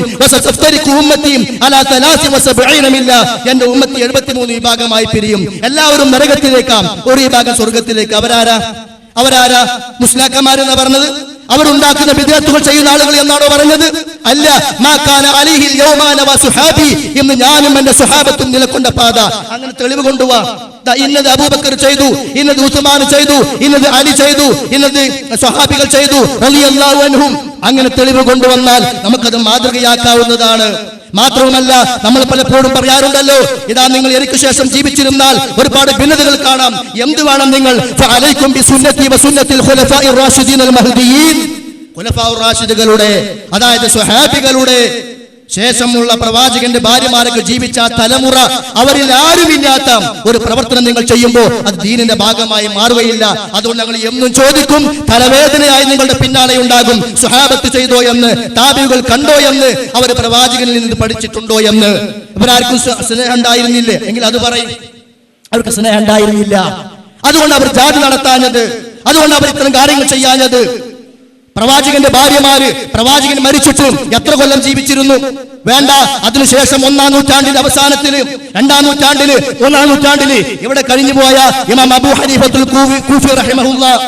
എന്റെ ഉമ്മത്തി 73 വിഭാഗമായി പിരിയും. എല്ലാവരും നരകത്തിലേക്കാം, ഒരു വിഭാഗം സ്വർഗത്തിലേക്ക്. അവരാരാ? മുസ്ലിയാക്കന്മാരെന്നാ പറഞ്ഞത്? അവരുണ്ടാക്കുന്ന ബിദ്അത്തുകൾ ചെയ്യുന്ന ആളുകൾ എന്നാണോ പറഞ്ഞത്? അല്ല. മാ കാന അലൈഹിൽ യൗമാന വസുഹാബി, ഇന്ന് ഞാനും എന്റെ സ്വഹാബത്തും നിലകൊണ്ട പാത. അങ്ങനെ തെളിവ് കൊണ്ടുവാ. ഇന്നത് അബൂബക്കർ ചെയ്തു, ഇന്നത് ഉസ്മാൻ ചെയ്തു, ഇന്നത് അലി ചെയ്തു, ഇന്നത് സ്വഹാബികൾ ചെയ്തു റളിയല്ലാഹു അൻഹും. അങ്ങനെ തെളിവ് കൊണ്ടുവന്നാൽ നമുക്കത് മാതൃകയാക്കാവുന്നതാണ്. മാത്രവുമല്ല, നമ്മൾ പലപ്പോഴും പറയാറുണ്ടല്ലോ, ഇതാ നിങ്ങൾ എനിക്ക് ശേഷം ജീവിച്ചിരുന്നാൽ ഒരുപാട് ഭിന്നതകൾ കാണാം. എന്ത് വേണം നിങ്ങൾ? ഫഅലൈക്കും ബിസുന്നതി വസുന്നതിൽ ഖുലഫാഇർ റാഷിദീനൽ മഹ്ദിയീൻ. ഖുലഫാഉർ റാഷിദുകളുടെ, അതായത് സ്വഹാബികളുടെ ശേഷമുള്ള പ്രവാചകന്റെ ഭാര്യമാരൊക്കെ ജീവിച്ച തലമുറ, അവരിൽ ആരുമില്ലാത്ത ഒരു പ്രവർത്തനം നിങ്ങൾ ചെയ്യുമ്പോൾ അത് ദീനിന്റെ ഭാഗമായി മാറുകയില്ല. അതുകൊണ്ട് ഞങ്ങൾ എന്നും ചോദിക്കും, തലവേദനയായി നിങ്ങളുടെ പിന്നാലെ ഉണ്ടാകും. സ്വഹാബത്ത് ചെയ്തോ എന്ന്, താബികൾ കണ്ടോ എന്ന്, അവർ പ്രവാചകനിൽ നിന്ന് പഠിച്ചിട്ടുണ്ടോ എന്ന്. ഇവരാർക്കും സ്നേഹം ഉണ്ടായിരുന്നില്ലേ എങ്കിൽ അത് പറയും. അവർക്ക് സ്നേഹം ഉണ്ടായിരുന്നില്ല, അതുകൊണ്ട് അവർ ജാതി നടത്താഞ്ഞത്, അതുകൊണ്ട് അവർ ഇത്തരം കാര്യങ്ങൾ ചെയ്യാഞ്ഞത്. പ്രവാചകന്റെ ഭാര്യമാര് പ്രവാചകൻ മരിച്ചിട്ട് എത്ര കൊല്ലം ജീവിച്ചിരുന്നു? വേണ്ട. അതിനുശേഷം 1-ാം നൂറ്റാണ്ടിന്റെ അവസാനത്തില്, 2-ാം നൂറ്റാണ്ടില്, 1-ാം നൂറ്റാണ്ടില് ഇവിടെ കഴിഞ്ഞുപോയ ഇമാം അബൂ ഹനീഫത്തുൽ കൂഫി റഹിമഹുല്ലാഹ്,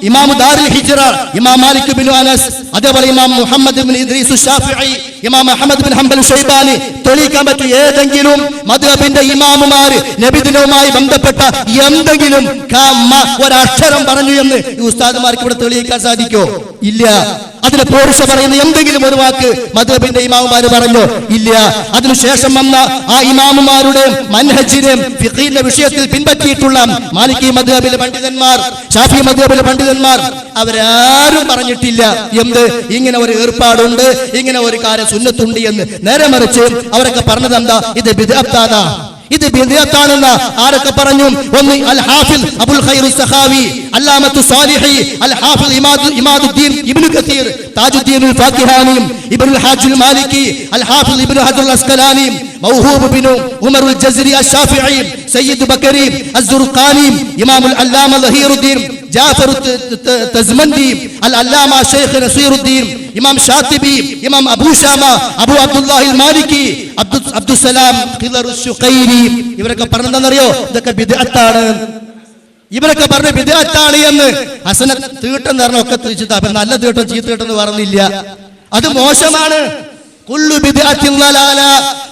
ഇമാം ദാറുൽ ഹിജ്റ, ഇമാം മാലിക് ബിൻ അനസ്, അതേപോലെ ഇമാം മുഹമ്മദ് ബിൻ ഇദ്രീസ് ശാഫിഈ, ഇമാം അഹ്മദ് ബിൻ ഹംബൽ ഷൈബാനി, തെളിയിക്കാൻ പറ്റിയ ഏതെങ്കിലും മദ്ഹബിന്റെ ഇമാമുമാർ നബിദിനവുമായി ബന്ധപ്പെട്ട എന്തെങ്കിലും ഒരക്ഷരം പറഞ്ഞു എന്ന് ഈ ഉസ്താദുമാർക്ക് ഇവിടെ തെളിയിക്കാൻ സാധിക്കോ? ഇല്ല. അതിനെ പോരിശ പറയുന്ന എന്തെങ്കിലും ഒരു വാക്ക് മദ്ഹബിന്റെ ഇമാമുമാർ പറഞ്ഞോ? ഇല്ല. അതിനുശേഷം വന്ന ആ ഇമാമുമാരുടെ മൻഹജിനെ ഫിഖഹിന്റെ വിഷയത്തിൽ പിൻപറ്റിയിട്ടുള്ള മാലിക്കി മദ്ഹബിലെ പണ്ഡിതന്മാർ, ഷാഫി മദ്ഹബിലെ പണ്ഡിതന്മാർ, അവരാരും പറഞ്ഞിട്ടില്ല എന്ത് ഇങ്ങനെ ഒരു ഏർപ്പാടുണ്ട്, ഇങ്ങനെ ഒരു കാര്യം സുന്നത്തുണ്ട് എന്ന്. നേരെ മറിച്ച് അവരൊക്കെ പറഞ്ഞത് എന്താ? ഇത് ബിദ്അത്താണ്, ഇത് ബിദ്അത്താണെന്ന് ആരൊക്കെ പറഞ്ഞു? ഒന്ന് അൽ ഹാഫിൽ അബുൽ ഖൈർ സഖാവി, അല്ലാമത്തു സാലിഹി, അൽ ഹാഫിൽ ഇമാദുദ്ദീൻ ഇബ്നു കസീർ, താജുദ്ദീൻ അൽ ഫാക്കിഹാനി, ഇബ്നുൽ ഹാജിൽ മാലിക്കി, അൽ ഹാഫിൽ ഇബ്നു ഹജർ അൽ അസ്കലാനി, മൗഹൂബ് ബിൻ ഉമർ അൽ ജസ്രി അശ്ശാഫിഈ, സയ്യിദ് ബക്കരി അസ്സുർഖാനി, ഇമാം അൽ അല്ലാമ ലഹീറുദ്ദീൻ, ജാഫർ തസ്മന്ദി, അൽ അല്ലാമ ശൈഖ് നസീറുദ്ദീൻ, ഇമാം ഷാത്തിബി, ഇമാം അബൂ ഷാമ, അബൂ അബ്ദുല്ലാഹിൽ മാലിക്കി, അബ്ദുസ്സലാം ഖിദറുസ് ശുഖൈരി. ഇവരൊക്കെ പറഞ്ഞെന്നറിയോ? ഇതൊക്കെ ബിദ്അത്താണ്. ഇവരൊക്കെ പറഞ്ഞ ബിദ്അത്താണ് എന്ന്. ഹസന തീട്ടം എന്ന് പറഞ്ഞ ഒക്കെ തിരിച്ചിട്ട് അപ്പൊ നല്ല തീട്ടം ചീത്ത തീട്ടം എന്ന് പറഞ്ഞില്ല. അത് മോശമാണ്. കുല്ലു ബിദ്അത്തിൻ ദലാല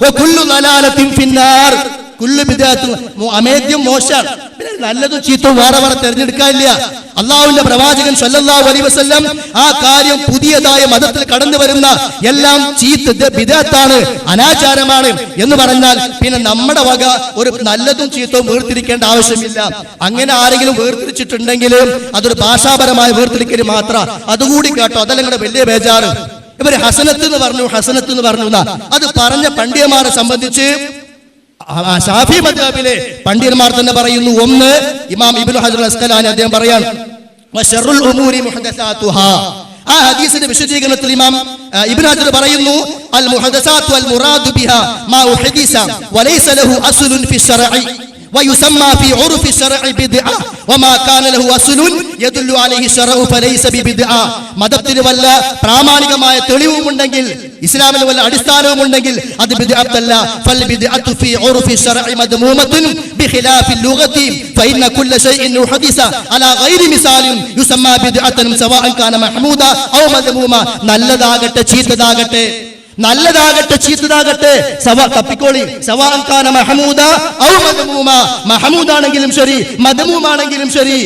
വ കുല്ലു ദലാലത്തിൻ ഫിന്നാർ. കുല്ലു ബിദ്അത്തും അമേദ്യം മോശമാണ്. പിന്നെ നല്ലതും ചീത്തവും വേറെ വേറെ തെരഞ്ഞെടുക്കാനില്ല. അള്ളാഹുവിന്റെ പ്രവാചകൻ സല്ലല്ലാഹു അലൈഹി വസല്ലം ആ കാര്യം പുതിയതായ മതത്തിൽ കടന്നു വരുന്ന എല്ലാം ചീത്ത ബിദ്അത്താണ്, അനാചാരമാണ് എന്ന് പറഞ്ഞാൽ പിന്നെ നമ്മുടെ വക ഒരു നല്ലതും ചീത്തവും വേർതിരിക്കേണ്ട ആവശ്യമില്ല. അങ്ങനെ ആരെങ്കിലും വേർതിരിച്ചിട്ടുണ്ടെങ്കിൽ അതൊരു ഭാഷാപരമായ വേർതിരിക്കൽ മാത്രം. അതുകൂടി കേട്ടോ, അതല്ല നിങ്ങളുടെ വലിയ ബേജാറ്. ഇവര് ഹസനത്ത് എന്ന് പറഞ്ഞു. അത് പറഞ്ഞ പണ്ഡിതന്മാരെ സംബന്ധിച്ച് ശാഫി മദ്ഹബിലെ പണ്ഡിതന്മാർ തന്നെ പറയുന്നു. ഒന്ന്, ഇമാം ഇബ്നു ഹജർ അസ്ഖലാനി അദ്ദേഹം പറയാണ്, വശറുൽ ഉമൂരി മുഹദസാതുഹാ. ആ ഹദീസിന്റെ വിശദീകരണത്തിൽ ഇമാം ഇബ്നു ഹജർ പറയുന്നു, അൽ മുഹദസാത്തു അൽ മുറാദു ബിഹാ മാ ഉഹദിസ വലൈസ ലഹു അസ്ലുൻ ഫി ശർഇ ويسمى في عرف الشرع بدعة وما كان له أصل يدل عليه الشرع فليس ببدعة. മതത്തിന് വല്ല പ്രാമാണികമായ തെളിവുമുണ്ടെങ്കിൽ, ഇസ്ലാമിൽ വല്ല അടിസ്ഥാനവുമുണ്ടെങ്കിൽ അത് ബിദ്അത്തല്ല. ഫൽ ബിദ്അത്തു ഫീ ഉർഫി ശർഇ മദ്മൂമത്തുൻ ബിഖിലാഫി ലുഗതി ഫഇന്ന കുല്ല ശൈഇൻ ഉഹദിസ അലാ ഗൈരി മിസാലിൻ യുസമ്മാ ബിദ്അത്തൻ സവാഅൻ കാന മഹ്മൂദ ഔ മദ്മൂമ. നല്ലതാകട്ടെ ചീത്തതാകട്ടെ തപ്പിക്കോളി. സവാഅൻ കാന മഹ്മൂദ ഔ മദ്മൂമ. മഹ്മൂദാണെങ്കിലും ശരി, മദ്മൂമാണെങ്കിലും ശരി,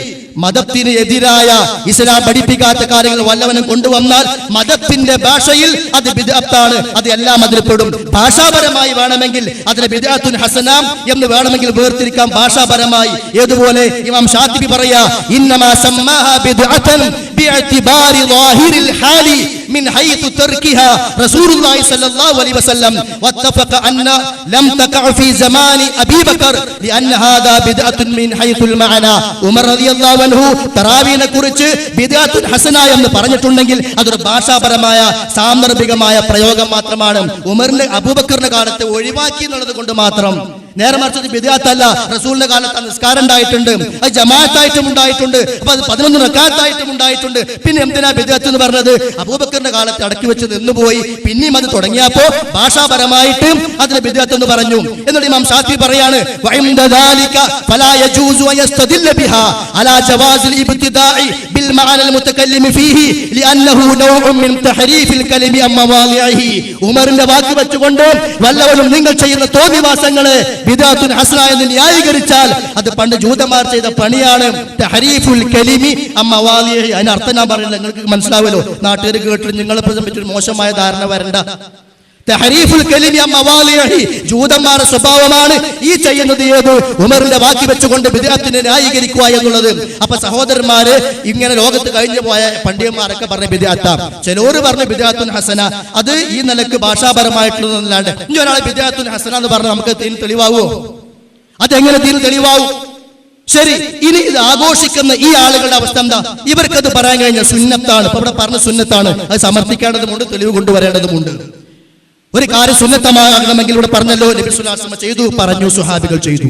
മതത്തിന് എതിരായ ഇസ്ലാം പഠിപ്പിക്കാത്ത കാര്യങ്ങൾ വല്ലവനും കൊണ്ടുവന്നാൽ മതത്തിന്റെ ഭാഷയിൽ അത് ബിദ്അത്താണ്. അത് എല്ലാം അതിൽ പെടും. ഭാഷാപരമായി വേണമെങ്കിൽ അതിനെ ബിദ്അത്തുൻ ഹസന എന്ന് വേണമെങ്കിൽ വേർതിരിക്കാം ഭാഷാപരമായി. ഏതുപോലെ ഇമാം ശാതിബി പറയാ, ഇന്നമാ സമ്മാഹാ ബിദ്അത്തൻ ബിഇഅ്തിബാരി ളാഹിരിൽ ഹാലി മിൻ ഹൈതു തർക്കിഹാ റസൂലുള്ളാഹി സ്വല്ലല്ലാഹു അലൈഹി വസല്ലം വത്തഫഖ അന്ന ലം തഖഅ ഫീ സമാനി അബീ ബക്കർ ലിഅന്ന ഹാദാ ബിദ്അത്തുൻ മിൻ ഹൈതുൽ മഅന. ഉമർ റളിയല്ലാഹു അൻഹു തറാവീഹിനെ കുറിച്ച് ബിദ്അത്തുൻ ഹസന എന്ന് പറഞ്ഞിട്ടുണ്ടെങ്കിൽ അതൊരു ഭാഷാപരമായ സാന്ദർഭികമായ പ്രയോഗം മാത്രമാണ്. ഉമറിന്റെ അബൂബക്കറിന്റെ കാലത്ത് ഒഴിവാക്കി എന്നുള്ളത് കൊണ്ട് മാത്രം. നേരെ മറിച്ചത് ബിദ്അത്തല്ല. റസൂലിന്റെ കാലത്ത് നിസ്കാരം ഉണ്ടായിട്ടുണ്ട്, അത് ജമാഅത്തായിട്ടും ഉണ്ടായിട്ടുണ്ട്, അപ്പൊ അത് 11 റക്അത്തായിട്ടും ഉണ്ടായിട്ടുണ്ട്. പിന്നെ എന്തിനാ ബിദ്അത്ത് എന്ന് പറഞ്ഞത്? അബൂബക്കറിന്റെ കാലത്ത് അടക്കി വെച്ച് നിന്നുപോയി. പിന്നെയും അത് തുടങ്ങിയപ്പോ ഭാഷാപരമായിട്ട് അതിന് ബിദ്അത്ത് എന്ന് പറഞ്ഞു. എന്നിട്ട് ഇമാം ശാഫി പറയാണ്, വഇൻദ ദാലിക ഫലാ യജൂസു അൻ യസ്തദില്ല ബിഹാ അലാ ജവാസിൽ ഇബ്തിദാഇ ബിൽ മഅനൽ മുതകല്ലിമി ഫീഹി ലിഅന്നഹു നൗഉൻ മിൻ തഹരീഫിൽ കലിമി അൻ മവാളിഇഹി. ഉമറിന്റെ വാക്ക് വെച്ചുകൊണ്ട് വല്ലവരും നിങ്ങൾ ചെയ്യുന്ന തോന്നിവാസങ്ങളെ ബിദ്അത്തുൻ ഹസന എന്ന് ന്യായീകരിച്ചാൽ അത് പണ്ട് ജൂതന്മാർ ചെയ്ത പണിയാണ്. തഹരീഫുൽ കലിമി അൻ മവാളിഇഹി. അതിന്റെ അർത്ഥം ഞാൻ പറയില്ല, നിങ്ങൾക്ക് മനസ്സിലാവുമല്ലോ. നാട്ടുകാർ കേട്ടിട്ട് നിങ്ങളെ സംബന്ധിച്ചൊരു മോശമായ ധാരണ വരണ്ട. തഹരീഫുൽ കലിമി അൻ മവാളിഇഹി ജൂതന്മാരുടെ സ്വഭാവമാണ് ഈ ചെയ്യുന്നത്. ഏത്? ഉമറിന്റെ വാക്കി വെച്ചുകൊണ്ട് ബിദ്അത്തിനെ ന്യായീകരിക്കുക എന്നുള്ളത്. അപ്പൊ സഹോദരന്മാര്, ഇങ്ങനെ ലോകത്ത് കഴിഞ്ഞു പോയ പണ്ഡിതന്മാരൊക്കെ പറഞ്ഞ ബിദ്അത്താ. ചിലര് പറഞ്ഞ ബിദ്അത്തുൻ ഹസന. അത് ഈ നിലക്ക് ഭാഷാപരമായിട്ടുള്ളതല്ലാണ്ട് ഇനി ഒരാളെ ബിദ്അത്തുൻ ഹസന എന്ന് പറഞ്ഞാൽ നമുക്ക് തെളിവാകുമോ? അതെങ്ങനെ തെളിവാകും? ശരി, ഇനി ഇത് ആഘോഷിക്കുന്ന ഈ ആളുകളുടെ അവസ്ഥ എന്താ? ഇവർക്കത് പറയാൻ കഴിഞ്ഞ സുന്നത്താണ്. ഇപ്പൊ ഇവിടെ പറഞ്ഞ സുന്നത്താണ്. അത് സമർത്ഥിക്കേണ്ടതുമുണ്ട്, തെളിവ് കൊണ്ടുവരേണ്ടതുമുണ്ട്. ഒരു കാര്യം സുന്നത്തമാകണമെങ്കിൽ ഇവിടെ പറഞ്ഞല്ലോ, നബി സ്വല്ലല്ലാഹു അലൈഹി വസല്ലം ചെയ്തു, പറഞ്ഞു, സ്വഹാബികൾ ചെയ്തു.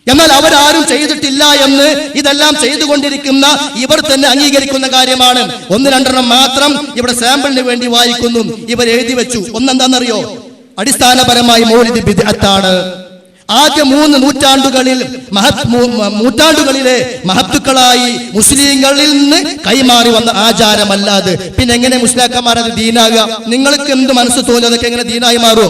എന്നാൽ അവരാരും ചെയ്തിട്ടില്ല എന്ന് ഇതെല്ലാം ചെയ്തുകൊണ്ടിരിക്കുന്ന ഇവർ തന്നെ അംഗീകരിക്കുന്ന കാര്യമാണ്. 1-2 മാത്രം ഇവിടെ സാമ്പിളിന് വേണ്ടി വായിക്കുന്നു. ഇവർ എഴുതി വെച്ചു. ഒന്നെന്താണെന്നറിയോ? അടിസ്ഥാനപരമായി മൗലിദ് ബിദ്അത്താണ്. ആദ്യ 3 നൂറ്റാണ്ടുകളിലെ മഹത്തുക്കളായി മുസ്ലിങ്ങളിൽ നിന്ന് കൈമാറി വന്ന ആചാരമല്ലാതെ പിന്നെ എങ്ങനെ മുസ്ലിംമാർ അത് ദീനാകുക? നിങ്ങൾക്ക് എന്ത് മനസ്സ് തോന്നുക? അതൊക്കെ എങ്ങനെ ദീനായി മാറുമോ?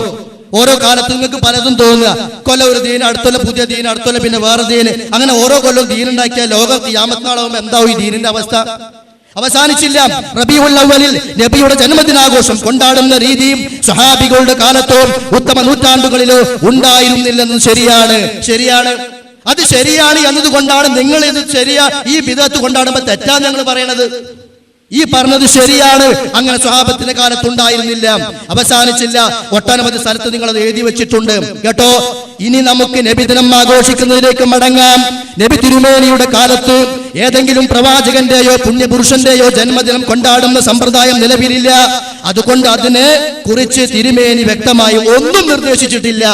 ഓരോ കാലത്ത് നിങ്ങൾക്ക് പലതും തോന്നുക. കൊല്ലം ഒരു ദീൻ, അടുത്തുള്ള പുതിയ ദീൻ, അടുത്തുള്ള പിന്നെ വേറെ ദീൻ, അങ്ങനെ ഓരോ കൊല്ലവും ദീനുണ്ടാക്കിയ ലോകം ഖിയാമത്ത് നാളാവുമ്പോൾ എന്താവും ഈ ദീനിന്റെ അവസ്ഥ? അവസാനിച്ചില്ല. റബീഉൽ അവ്വലിൽ നബിയുടെ ജന്മദിനാഘോഷം കൊണ്ടാടുന്ന രീതിയും സ്വഹാബികളുടെ കാലത്തോ ഉത്തമ നൂറ്റാണ്ടുകളിലോ ഉണ്ടായിരുന്നില്ലെന്നും ശരിയാണ്. അത് ശരിയാണ് എന്നതുകൊണ്ടാണ് നിങ്ങൾ ഇത് ഈ ബിദ്അത്ത് കൊണ്ടാടുമ്പോൾ തെറ്റാന്ന് ഞങ്ങൾ പറയണത്. ഈ പറഞ്ഞത് ശരിയാണ്. അങ്ങനെ സ്വഹാബത്തിന്റെ കാലത്തുണ്ടായിരുന്നില്ല, അവസാനിച്ചില്ല. ഒട്ടനവധി സ്ഥലത്ത് നിങ്ങൾ അത് എഴുതി വെച്ചിട്ടുണ്ട് കേട്ടോ. ഇനി നമുക്ക് നബിദിനം ആഘോഷിക്കുന്നതിലേക്ക് മടങ്ങാം. നബി തിരുമേനിയുടെ കാലത്ത് ഏതെങ്കിലും പ്രവാചകന്റെയോ പുണ്യപുരുഷന്റെയോ ജന്മദിനം കൊണ്ടാടുന്ന സമ്പ്രദായം നിലവിലില്ല. അതുകൊണ്ട് അതിനെ കുറിച്ച് തിരുമേനി വ്യക്തമായി ഒന്നും നിർദ്ദേശിച്ചിട്ടില്ല.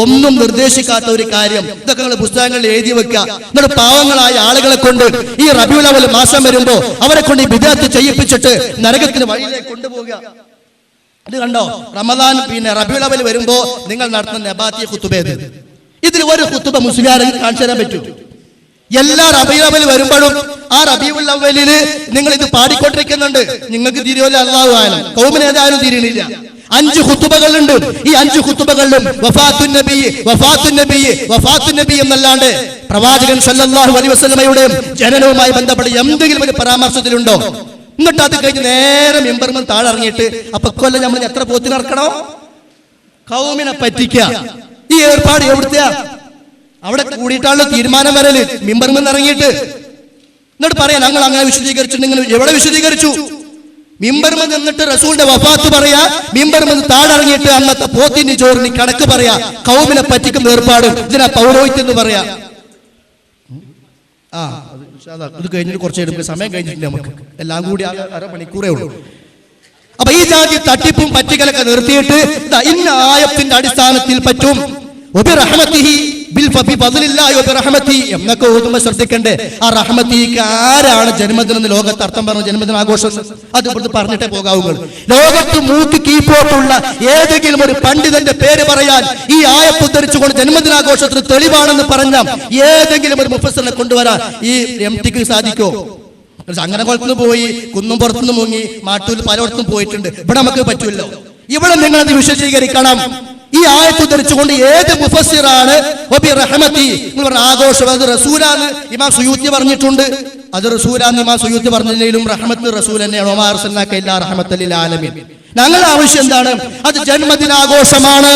ഒന്നും നിർദ്ദേശിക്കാത്ത ഒരു കാര്യം ഇതൊക്കെ നിങ്ങൾ പുസ്തകങ്ങളിൽ എഴുതി വെക്കുക. എന്നിട്ട് പാവങ്ങളായ ആളുകളെ കൊണ്ട് ഈ റബീഉൽ അവ്വൽ മാസം വരുമ്പോ അവരെ കൊണ്ട് ഈ ബിദ്അത്ത് ചെയ്യിപ്പിച്ചിട്ട് നരകത്തിന് വഴിയിലേക്ക് കൊണ്ടുപോവുക. ഇത് കണ്ടോ? റമദാൻ പിന്നെ റബീഉൽ അവ്വൽ വരുമ്പോ നിങ്ങൾ നടത്തുന്ന നബാത്തി ഖുതുബേത്, ഇതിൽ ഒരു ഖുതുബ മുസ്ലിയാരെങ്കിലും കാണിച്ചു തരാൻ പറ്റൂ? എല്ലാ റബീഉൽ അവ്വൽ വരുമ്പോഴും ആ റബീഉൽ അവ്വലില് നിങ്ങൾ ഇത് പാടിക്കൊണ്ടിരിക്കുന്നുണ്ട്. നിങ്ങൾക്ക് തിരിയോല അല്ലാഹു ആലം, ഖൗമിന് ഏതായാലും തിരിയണില്ല. 5 ഖുതുബകളുണ്ട്. ഈ 5 ഖുതുബകളിലും വഫാത്തുൻ നബി എന്നല്ലാണ്ട് പ്രവാചകൻ സല്ലല്ലാഹു അലൈഹി വസല്ലമയുടെ ജനനവുമായി ബന്ധപ്പെട്ട് എന്തെങ്കിലും ഒരു പരാമർശത്തിലുണ്ടോ? എന്നിട്ട് അത് കഴിഞ്ഞ് നേരെ മിമ്പർമൻ താഴെ ഇറങ്ങിയിട്ട് അപ്പൊ കൊല്ലം നമ്മൾ എത്ര പോത്തിനിറക്കണോ? ഖൗമിനെ പറ്റിക്കുക. ഈ ഏർപ്പാട് എവിടുത്തെയാ? അവിടെ കൂടിയിട്ടാണല്ലോ തീരുമാനം വരല്. മിമ്പർമൻ ഇറങ്ങിയിട്ട് എന്നിട്ട് പറയാം ഞങ്ങൾ അങ്ങനെ വിശദീകരിച്ചു. നിങ്ങൾ എവിടെ വിശദീകരിച്ചു? മിമ്പർമ നിന്നിട്ട് റസൂലിന്റെ വഫാത്ത് പറയാ, മിമ്പർമ താടിറങ്ങിയിട്ട് അന്നത്തെ പോത്തിന്റെ ചോറിന് കണക്ക് പറയാ, കൗമിനെ പറ്റിക്കുന്ന ഏർപ്പാട്, ഇതിനാ പൗരോഹിത്യം എന്ന് പറയാ. ഇത് കഴിഞ്ഞിട്ട് കുറച്ച് എടുക്കുക, സമയം കഴിഞ്ഞിട്ടില്ല, നമുക്ക് എല്ലാം കൂടി 1/2 മണിക്കൂറേ ഉള്ളൂ. അപ്പൊ ഈ ജാതി തട്ടിപ്പും പറ്റിക്കലൊക്കെ നിർത്തിയിട്ട് ഇന്ന ആയത്തിന്റെ അടിസ്ഥാനത്തിൽ പറ്റും എന്നൊക്കെ ഓതുമ്പോ ശ്രദ്ധിക്കണ്ടേ. ആ റഹ്മത്തിക്ക് ആരാണ് ജന്മദിനം എന്ന് ലോകത്ത് അർത്ഥം പറഞ്ഞു? ജന്മദിനാഘോഷം അത് ഇവിടുന്ന് പറഞ്ഞിട്ടേ പോകാവുകൾ. ലോകത്ത് മൂക്ക് കീപ്പോട്ടുള്ള ഏതെങ്കിലും ഒരു പണ്ഡിതന്റെ പേര് പറയാൻ ഈ ആയത്ത് ഉദ്ധരിച്ചുകൊണ്ട് ജന്മദിനാഘോഷത്തിന് തെളിവാണെന്ന് പറഞ്ഞ ഏതെങ്കിലും ഒരു മുഫസ്സിറിനെ കൊണ്ടുവരാൻ ഈ MTക്ക് സാധിക്കോ? അങ്ങനെ കുളത്തുനിന്ന് പോയി, കുന്നും പുറത്തുനിന്ന് മുങ്ങി, മാട്ടൂർ പലയിടത്തും പോയിട്ടുണ്ട്. ഇവിടെ നമുക്ക് പറ്റൂല്ലോ. ഇവിടെ നിങ്ങളത് വിശദീകരിക്കണം. ഈ ആയത്ത് ഉദ്ധരിച്ചുകൊണ്ട് ഏത് മുഫസ്സിറാണ് ആഘോഷം അത് റസൂലാന്ന് ഇമാം സുയൂത്തി പറഞ്ഞിട്ടുണ്ട്. അത് റസൂലാന്ന് ഇമാം സുയൂത്തി പറഞ്ഞില്ലെങ്കിലും റഹ്മത്ത് റസൂൽ തന്നെയാണ്. ഞങ്ങളുടെ ആവശ്യം എന്താണ്? അത് ജന്മദിനാഘോഷമാണ്,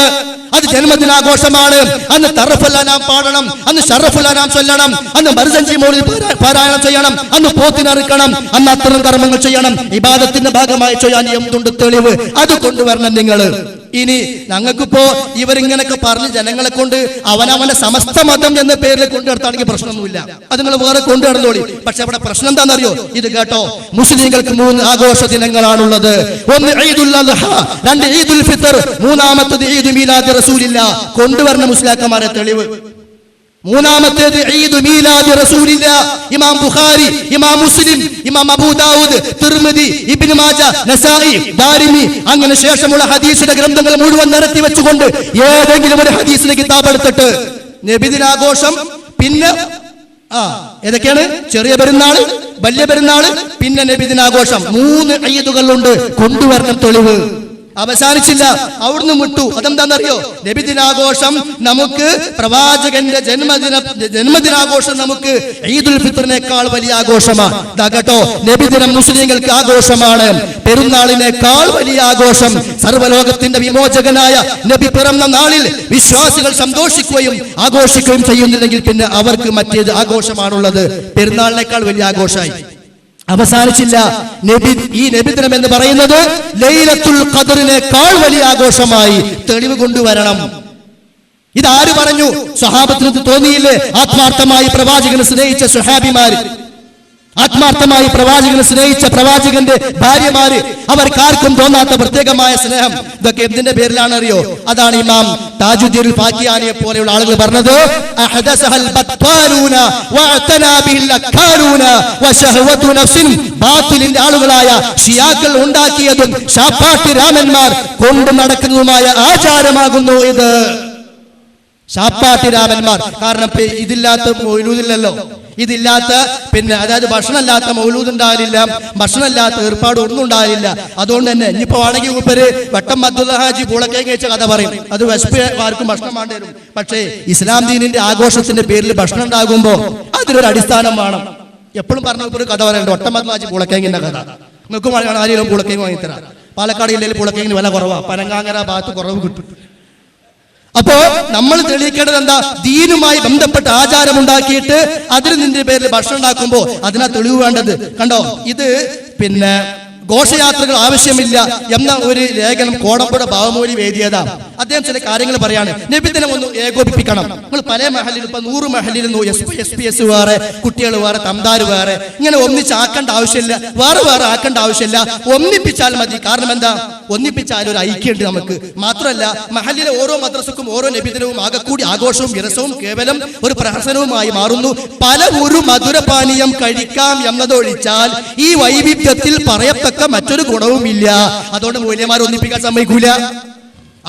അത് ജന്മദിനാഘോഷമാണ്. അന്ന് തറഫുല്ലാനാം പാടണം, അന്ന് ഷറഫുല്ലാനാം ചൊല്ലണം, അന്ന് മർസഞ്ചി മൗലിദ് പാരായണം ചെയ്യണം, അന്ന് പോത്തിനറുക്കണം, അന്ന് അത്തരം കർമ്മങ്ങൾ ചെയ്യണം. ഇബാദത്തിന്റെ ഭാഗമായി ചെയ്യാൻ എന്തുണ്ട് തെളിവ്? അത് കൊണ്ടുവരണം നിങ്ങൾ. ഇനി ഞങ്ങൾക്കിപ്പോ ഇവരിങ്ങനൊക്കെ പറഞ്ഞ് ജനങ്ങളെ കൊണ്ട് അവനവന്റെ സമസ്ത മതം എന്ന പേരിൽ കൊണ്ടുനടത്താണെങ്കിൽ പ്രശ്നമൊന്നുമില്ല, അത് നിങ്ങൾ വേറെ കൊണ്ടുനടന്നോളി. പക്ഷെ അവിടെ പ്രശ്നം എന്താണെന്നറിയോ? ഇത് കേട്ടോ, മുസ്ലിങ്ങൾക്ക് 3 ആഘോഷ ദിനങ്ങളാണുള്ളത്. ഒന്ന് ഈദുൽ അദ്ഹ, 2 ഈദുൽ ഫിത്ർ, മൂന്നാമത്തേത് ഈദ് മീലാദ് റസൂലില്ല. കൊണ്ടുവരണ മുസ്ലിയാക്കന്മാരെ തെളിവ്. മൂന്നാമത്തേത് ഈദ് മീലാദ് റസൂലില്ല. ഇമാം ബുഖാരി, ഇമാം മുസ്ലിം, ഇമാം അബൂ ദാവൂദ്, തിർമിദി, ഇബ്നു മാജ, നസായി, ദാരിമി, അങ്ങനെ ശേഷമുള്ള ഹദീസിന്റെ ഗ്രന്ഥങ്ങൾ മുഴുവൻ നിരത്തി വെച്ചുകൊണ്ട് ഏതെങ്കിലും ഒരു ഹദീസിന്റെ കിതാബ് എടുത്തിട്ട് നബിദിനാഘോഷം, പിന്നെ ഏതൊക്കെയാണ്? ചെറിയ പെരുന്നാള്, വലിയ പെരുന്നാള്, പിന്നെ നബിദിനാഘോഷം, 3 ഈദുകളുണ്ട്. കൊണ്ടുവരണം തെളിവ്. അവസാനിച്ചില്ല, അവിടുന്ന് വിട്ടു. അതെന്താണെന്നറിയോ? നബിദിനാഘോഷം നമുക്ക് പ്രവാചകന്റെ ജന്മദിനാഘോഷം നമുക്ക് ഈദുൽ ഫിത്റിനേക്കാൾ വലിയ ആഘോഷമാണ്. കേട്ടോ, നബിദിനം മുസ്ലിങ്ങൾക്ക് ആഘോഷമാണ്. പെരുന്നാളിനേക്കാൾ വലിയ ആഘോഷം. സർവ്വലോകത്തിന്റെ വിമോചകനായ നബി പിറന്ന നാളിൽ വിശ്വാസികൾ സന്തോഷിക്കുകയും ആഘോഷിക്കുകയും ചെയ്യുന്നില്ലെങ്കിൽ പിന്നെ അവർക്ക് മറ്റേത് ആഘോഷമാണുള്ളത്? പെരുന്നാളിനേക്കാൾ വലിയ ആഘോഷമായി. അവസാനിച്ചില്ല, ഈ നബിദിനം എന്ന് പറയുന്നത് ലൈലത്തുൽ ഖദറിനേക്കാൾ വലിയ ആഘോഷമായി തെളിവ് കൊണ്ടുവരണം. ഇതാര് പറഞ്ഞു? സ്വഹാബത്തിന് തോന്നിയില്ലേ? ആത്മാർത്ഥമായി പ്രവാചകനെ സ്നേഹിച്ച സ്വഹാബിമാര്, ആത്മാർത്ഥമായി പ്രവാചകനെ സ്നേഹിച്ച പ്രവാചകന്റെ ഭാര്യമാര്, അവർക്കാർക്കും തോന്നാത്ത പ്രത്യേകമായ സ്നേഹം. ഇതൊക്കെ എന്തിന്റെ പേരിലാണ് അറിയോ? അതാണ് ഇമാം താജുദ്ദീൻ ഫാക്കിയാനിയെ പോലെയുള്ള ആളുകൾ പറഞ്ഞത്, ബാത്തിലിന്റെ ആളുകളായ ഷിയാക്കൾ ഉണ്ടാക്കിയതും ശാപ്പാട്ടി രാമന്മാർ കൊണ്ടു നടക്കുന്നതുമായ ആചാരമാകുന്നു ഇത്. ശാപ്പാട്ടി രാമന്മാർ. കാരണം ഇതില്ലാത്ത മൗലൂദില്ലല്ലോ, ഇതില്ലാത്ത പിന്നെ അതായത് ഭക്ഷണമില്ലാത്ത മൗലൂദ് ഉണ്ടാകില്ല, ഭക്ഷണമില്ലാത്ത ഏർപ്പാട് ഒന്നും ഉണ്ടാകില്ല. അതുകൊണ്ട് തന്നെ ഇനിയിപ്പോ ആണെങ്കിൽ ഉപര് വട്ടം അബ്ദുൽ ഹാജി പൂളക്കൈ കഴിച്ച കഥ പറയും, അത് ആർക്കും ഭക്ഷണം വേണ്ടി വരും. പക്ഷേ ഇസ്ലാം ദീനിന്റെ ആഘോഷത്തിന്റെ പേരിൽ ഭക്ഷണം ഉണ്ടാകുമ്പോ അതിനൊരു അടിസ്ഥാനം വേണം. എപ്പോഴും പറഞ്ഞ ഒരു കഥ പറയുന്നുണ്ട്, വട്ടം അബ്ദുൽ ഹാജി പൂളക്കേങ്ങിന്റെ കഥ. നിങ്ങൾക്ക് ആരെങ്കിലും പൂളക്കേങ്ങ് വാങ്ങിത്തരാം. പാലക്കാട് ജില്ലയിൽ പൂളക്കേങ്ങിന് വില കുറവാ, പനങ്ങാങ്ങര ഭാഗത്ത് കുറവ് കിട്ടും. അപ്പോ നമ്മൾ തെളിയിക്കേണ്ടത് എന്താ? ദീനുമായി ബന്ധപ്പെട്ട ആചാരമുണ്ടാക്കിയിട്ട് അതിന് നിന്റെ പേരിൽ ഭക്ഷണം ഉണ്ടാക്കുമ്പോ അതിനാ തെളിവ് വേണ്ടത്. കണ്ടോ, ഇത് പിന്നെ ഘോഷയാത്രകൾ ആവശ്യമില്ല എന്ന ഒരു ലേഖനം കോടമ്പുഴ ബാവമൂലി എഴുതിയതാ. അദ്ദേഹം ചില കാര്യങ്ങൾ പറയാണ്. നബിദിനം ഒന്ന് ഏകോപിപ്പിക്കണം. നമ്മൾ പല മഹലിൽ ഇപ്പൊ 100 മഹലിരുന്നു, SPS വേറെ, കുട്ടികൾ വേറെ, തംദാർ വേറെ, ഇങ്ങനെ ഒന്നിച്ചാക്കേണ്ട ആവശ്യമില്ല, വേറെ വേറെ ആക്കേണ്ട ആവശ്യമില്ല, ഒന്നിപ്പിച്ചാൽ മതി. കാരണം എന്താ? ഒന്നിപ്പിച്ചാൽ ഒരു ഐക്യമുണ്ട് നമുക്ക്. മാത്രമല്ല മഹലിലെ ഓരോ മദ്രസക്കും ഓരോ നബിദിനവും ആകെക്കൂടി ആഘോഷവും വിരസവും കേവലം ഒരു പ്രഹസനവുമായി മാറുന്നു. ഒരു മധുരപാനീയം കഴിക്കാം എന്നതൊഴിച്ചാൽ ഈ വൈവിധ്യത്തിൽ പറയത്തക്ക മറ്റൊരു ഗുണവുമില്ല. അതുകൊണ്ട് മൂല്യന്മാർ ഒന്നിപ്പിക്കാൻ സമ്മതിക്കൂല.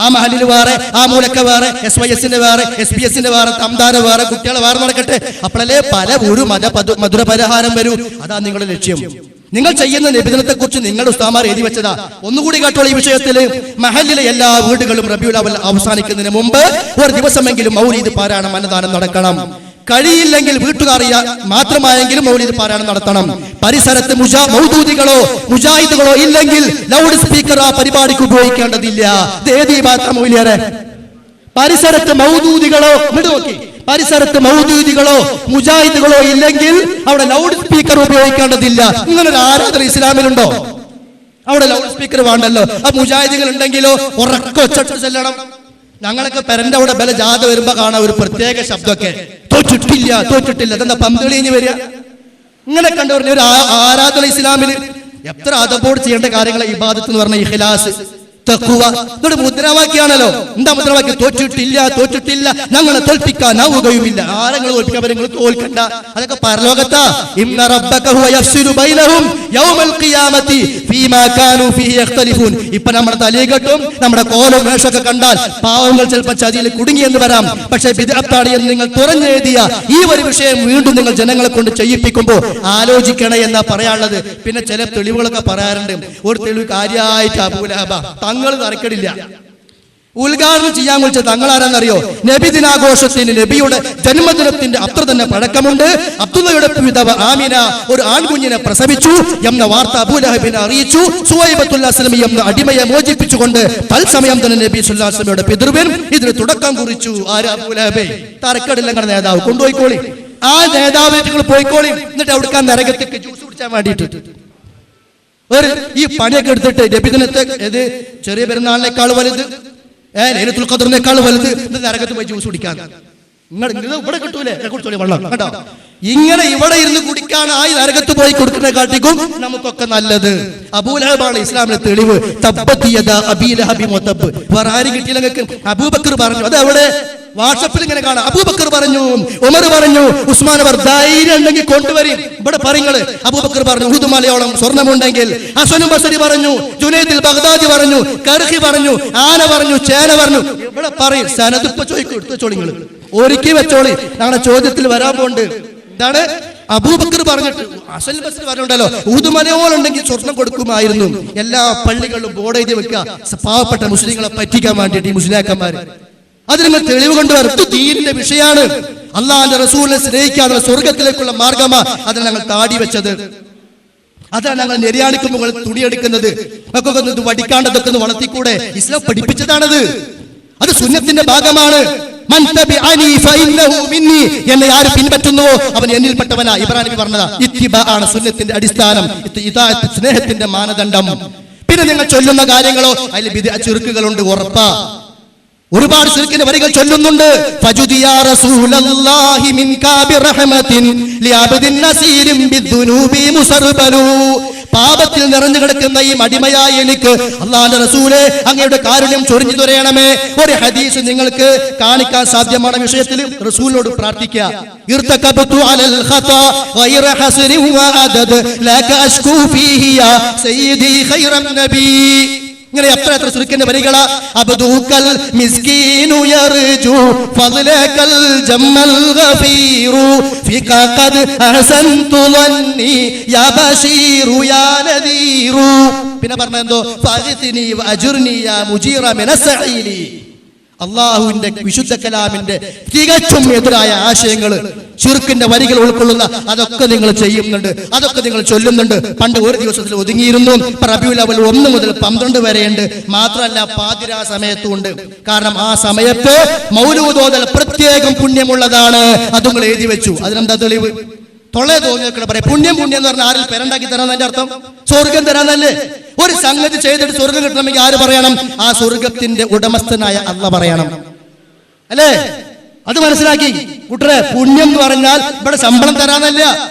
ആ മഹലിൽ വേറെ, ആ മൂലക്ക വേറെ, SYSന്റെ വേറെ, SPS-ന്റെ വേറെ, തംദാര വേറെ, കുട്ടികളെ വേറെ നടക്കട്ടെ. അപ്പോഴല്ലേ ഒരു മധുര പരിഹാരം വരൂ. അതാ നിങ്ങളുടെ ലക്ഷ്യം. നിങ്ങൾ ചെയ്യുന്ന നബിദിനത്തെ കുറിച്ച് നിങ്ങളുടെ ഉസ്താദുമാർ എഴുതി വെച്ചതാ. ഒന്നുകൂടി കേട്ടോളൂ. ഈ വിഷയത്തിൽ മഹലിലെ എല്ലാ വീടുകളും റബീഉൽ അവ്വൽ അവസാനിക്കുന്നതിന് മുമ്പ് ഒരു ദിവസമെങ്കിലും മൗലീദ് പാരായണം അന്നദാനം നടക്കണം. കഴിയില്ലെങ്കിൽ വീട്ടുകാർ മാത്രമായെങ്കിലും മൗലീദ് പാരായണം നടത്തണം. പരിസരത്ത് മൗദൂദികളോ മുജാഹിദുകളോ ഇല്ലെങ്കിൽ ലൗഡ് സ്പീക്കർ ആ പരിപാടിക്ക് ഉപയോഗിക്കേണ്ടതില്ല. പരിസരത്ത് മൗദൂദികളോ മുജാഹിദുകളോ ഇല്ലെങ്കിൽ അവിടെ ലൗഡ് സ്പീക്കർ ഉപയോഗിക്കേണ്ടതില്ല. ഇങ്ങനൊരു ആരാധന ഇസ്ലാമിലുണ്ടോ? അവിടെ ലൗഡ് സ്പീക്കർ വേണ്ടല്ലോ. ആ മുജാഹിദുകൾ ഉണ്ടെങ്കിലോ ഉറക്കെ ഒച്ചട്ട് ചെല്ലണം. ഞങ്ങളൊക്കെ പെരന്റെ അവിടെ ബല ജാഥ വരുമ്പോ കാണാം ഒരു പ്രത്യേക ശബ്ദമൊക്കെ, തോറ്റിട്ടില്ല അതെന്താ പന്തളിഞ്ഞ് വരിക. ഇങ്ങനെ കണ്ടു പറഞ്ഞ ഒരു ആരാധന ഇസ്ലാമിൽ എത്ര അതബോട് ചെയ്യേണ്ട കാര്യങ്ങളെ ഇബാദത്ത് എന്ന് പറഞ്ഞ ഇഖ്ലാസ്, തഖ്വ, ഇതൊരു മുദ്രാവാക്യാണല്ലോ. എന്താ മുദ്രാവാക്യം? തോറ്റിട്ടില്ല, ഞങ്ങളെ തോൽപ്പിക്കാനാവുകയുമില്ല. ആരെങ്കിലും തോൽപ്പിക്കാൻ നിങ്ങൾ തോൽക്കണ്ട. അതൊക്കെ പരലോകത്താ. ഇന്ന റബ്ബക ഹുവ യഫ്സിലു ബൈനഹും യൗമൽ ഖിയാമത്തി ഫീമാ കാനൂ ഫീഹി യഖ്തലിഫൂൻ. ഇപ്പോ നമ്മുടെ തലീകെട്ടും നമ്മുടെ കോലും വേഷമൊക്കെ കണ്ടാൽ പാവങ്ങൾ ചിലപ്പോൾ ചതിയിൽ കുടുങ്ങിയെന്ന് വരാം. പക്ഷേ ബിദ്അത്താണ് എന്ന് നിങ്ങൾ തുറന്നെഴുതിയ ഈ ഒരു വിഷയം വീണ്ടും നിങ്ങൾ ജനങ്ങളെ കൊണ്ട് ചെയ്യിപ്പിക്കുമ്പോൾ ആലോചിക്കണേ എന്നാ പറയാനുള്ളത്. പിന്നെ ചില തെളിവുകളൊക്കെ പറയാറുണ്ട്. ഒരു തെളിവ് കാര്യമായിട്ട് അബൂലഹബ തങ്ങൾ തറക്കടില്ല. ഉദ്ഘാടനം ചെയ്യാൻ വിളിച്ച തങ്ങളാരെന്നറിയോ? നബി ദിനാഘോഷത്തിന്, നബിയുടെ ജന്മദിനത്തിന്റെ അത്ര തന്നെ പഴക്കമുണ്ട്. അബ്ദുള്ളയുടെ പിതാവ് ആമിന ഒരു ആൺകുഞ്ഞിനെ പ്രസവിച്ചു എന്ന വാർത്ത അബൂലഹബിനെ അറിയിച്ചു. സുവൈബത്തുല്ലാ സ്വലമി എന്ന അടിമയെ മോചിപ്പിച്ചുകൊണ്ട് തത്സമയം തന്നെ നബി സല്ലല്ലാഹു അലൈഹി വസല്ലമയുടെ പിതൃവ്യൻ ഇതിന് തുടക്കം കുറിച്ചു. ആര്? അബൂലഹബേ. തറക്കടില്ല ഞങ്ങളുടെ നേതാവ്, കൊണ്ടുപോയിക്കോളി. ആ നേതാവായിട്ട് നിങ്ങൾ പോയിക്കോളി. എന്നിട്ട് അവിടുക്കാൻ നരകത്തേക്ക് ജ്യൂസ് കുടിച്ചാൻ വേണ്ടിയിട്ട് ഈ പണിയൊക്കെ എടുത്തിട്ട് നബിദിനത്തെ ഏത് ചെറിയ പെരുന്നാളിനേക്കാൾ വലുത്, ലൈലത്തുൽ ഖദറിനേക്കാൾ വലുത് നരകത്ത് പോയി ജ്യൂസ് കുടിക്കാൻ. നിങ്ങൾ ഇവിടെ കിട്ടൂലേ കുടിച്ചോളി വെള്ളം കേട്ടോ. ഇങ്ങനെ ഇവിടെ ഇരുന്ന് കുടിക്കാൻ ആ നരകത്ത് പോയി കൊടുക്കുന്ന കാട്ടിക്കും നമുക്കൊക്കെ നല്ലത്. അബൂലഹബാണ് ഇസ്ലാമിലെ തെളിവ്. തബ്ബത് യദാ അബീ ലഹബി വതബ്. വേറെ ആരും കിട്ടിയില്ലെങ്കിൽ അബൂബക്കർ പറഞ്ഞു. അത് അവിടെ വാട്സപ്പിൽ ഇങ്ങനെ കാണാം. അബൂബക്കർ പറഞ്ഞു, ഉമർ പറഞ്ഞു, ഉസ്മാൻ അവർ ധൈര്യം ഉണ്ടെങ്കിൽ കൊണ്ടുവരും. ഇവിടെ പറയുന്നത് അബൂബക്കർ പറഞ്ഞു ഉഹുദ് മലയോളം സ്വർണ്ണമുണ്ടെങ്കിൽ. ഹസനുൽ ബസരി പറഞ്ഞു, ജുനൈദുൽ ബഗ്ദാദി പറഞ്ഞു, കർഹി പറഞ്ഞു, ആന പറഞ്ഞു, ചേന പറഞ്ഞു. ഇവിടെ പറയും സനദ് ഇപ്പൊ ചോദിക്കും, എടുത്തോളി നിങ്ങൾ ഒരുക്കി വെച്ചോളി. ഞങ്ങളുടെ ചോദ്യത്തിൽ വരാൻ പോണ്ട്. എന്താണ് അബൂബക്കർ പറഞ്ഞിട്ട്? ഹസനുൽ ബസരി പറഞ്ഞുണ്ടല്ലോ ഉഹുദ് മലയോളം ഉണ്ടെങ്കിൽ സ്വർണം കൊടുക്കുമായിരുന്നു. എല്ലാ പള്ളികളിലും ബോർഡ് എഴുതി വെക്കുക, പാവപ്പെട്ട മുസ്ലിങ്ങളെ പറ്റിക്കാൻ വേണ്ടിയിട്ട് ഈ മുസ്ലിയാക്കന്മാര്. അത് നിങ്ങൾ തെളിവ് കൊണ്ടുവരും. ദീനിന്റെ വിഷയമാണ്. അള്ളാഹിന്റെ റസൂലിനെ സ്നേഹിക്കാനുള്ള സ്വർഗത്തിലേക്കുള്ള മാർഗമാ അതിന് ഞങ്ങൾ താടി വെച്ചത്. അതാണ് ഞങ്ങൾ നെരിയാണിക്ക് മുകളിൽ തുണിയെടുക്കുന്നത്. ഇത് വടിക്കാണ്ടതൊക്കെ ഒന്ന് വളർത്തിക്കൂടെ? ഇസ്ലാം പഠിപ്പിച്ചതാണത്. അത് സുന്നത്തിന്റെ ഭാഗമാണ്. എന്നെ ആര് പിൻപറ്റുന്നുവോ അവൻ എന്നിൽപ്പെട്ടവനാ. ഇബ്രാഹിം പറഞ്ഞതാ. ഇത്തിബാ ആണ് സുന്നത്തിന്റെ അടിസ്ഥാനം, സ്നേഹത്തിന്റെ മാനദണ്ഡം. പിന്നെ നിങ്ങൾ ചൊല്ലുന്ന കാര്യങ്ങളോ അതിൽ ബിദ്അത്ത് ചുരുക്കുകളുണ്ട്, ഉറപ്പാ. ഒരുപാട് ശിർക്കിന്റെ വരികൾ ചൊല്ലുന്നുണ്ട്. ഫജുദിയാ റസൂലല്ലാഹി മിൻകാ ബിറഹ്മത്തിൻ ലിഅബ്ദിൻ നസീരിൻ ബിദ്ദുനൂബി മുസർബലു. പാപത്തിൽ നിറഞ്ഞു കിടക്കുന്ന ഈ അടിമയായ എനിക്ക് അല്ലാഹുവിന്റെ റസൂലേ അങ്ങയുടെ കാരുണ്യം ചൊരിഞ്ഞു തരയണമേ. ഒരു ഹദീസ് നിങ്ങൾക്ക് കാണിക്കാൻ സാധ്യமான വിഷയത്തിൽ റസൂലിനോട് പ്രാർത്ഥിക്കുക. ഇർതകബതു അലൽ ഖതാ ഗൈറ ഹസ്രിൻ വഅദദ് ലക അഷ്കൂ ഫീഹി യാ സയ്യിദി ഖൈറൻ നബി. ഇങ്ങനെ എത്ര ശിർക്കിന്റെ വരികളാ. അബ്ദുകൽ മിസ്കീനു യർജു ഫദ്ലകൽ ജമ്മൽ ഗഫീറു ഫിക ഖദ് അഹസൻതു വന്നി യാ ബശീറു യാ നദീറു. പിന്നെ പറഞ്ഞെന്തോ ഫഅ്തിനി വഅജുർനി യാ മുജീറ മിനസ്സഈലി. അള്ളാഹുവിന്റെ വിശുദ്ധ കലാമിന്റെ തികച്ചും എതിരായ ആശയങ്ങൾ, ശിർക്കിന്റെ വരികൾ ഉൾക്കൊള്ളുന്ന അതൊക്കെ നിങ്ങൾ ചെയ്യുന്നുണ്ട്, അതൊക്കെ നിങ്ങൾ ചൊല്ലുന്നുണ്ട്. പണ്ട് ഒരു ദിവസത്തിൽ ഒതുങ്ങിയിരുന്നു. റബീഉൽ അവ്വൽ 1 മുതൽ 12 വരെയുണ്ട്. മാത്രമല്ല പാതിരാ സമയത്തും ഉണ്ട്. കാരണം ആ സമയത്ത് മൗലൂദ് ഓതൽ പ്രത്യേകം പുണ്യമുള്ളതാണ്. അത് നിങ്ങൾ എഴുതി വെച്ചു. അതിനെന്താ തെളിവ്? തൊള്ളേ തോന്നിയൊക്കെ പറയാം. പുണ്യം എന്ന് പറഞ്ഞാൽ ആരിൽ പെരണ്ടാക്കി തരാന്നതിന്റെ അർത്ഥം സ്വർഗം തരാന്നല്ലേ? ഒരു സംഗതി ചെയ്തിട്ട് സ്വർഗം കിട്ടണമെങ്കിൽ ആര് പറയണം? ആ സ്വർഗത്തിന്റെ ഉടമസ്ഥനായ അല്ലാഹ് പറയണം, അല്ലേ? അത് മനസ്സിലാക്കി കൂട്ടരെ. പുണ്യം എന്ന് പറഞ്ഞാൽ ഇവിടെ ശമ്പളം തരാന്നല്ല,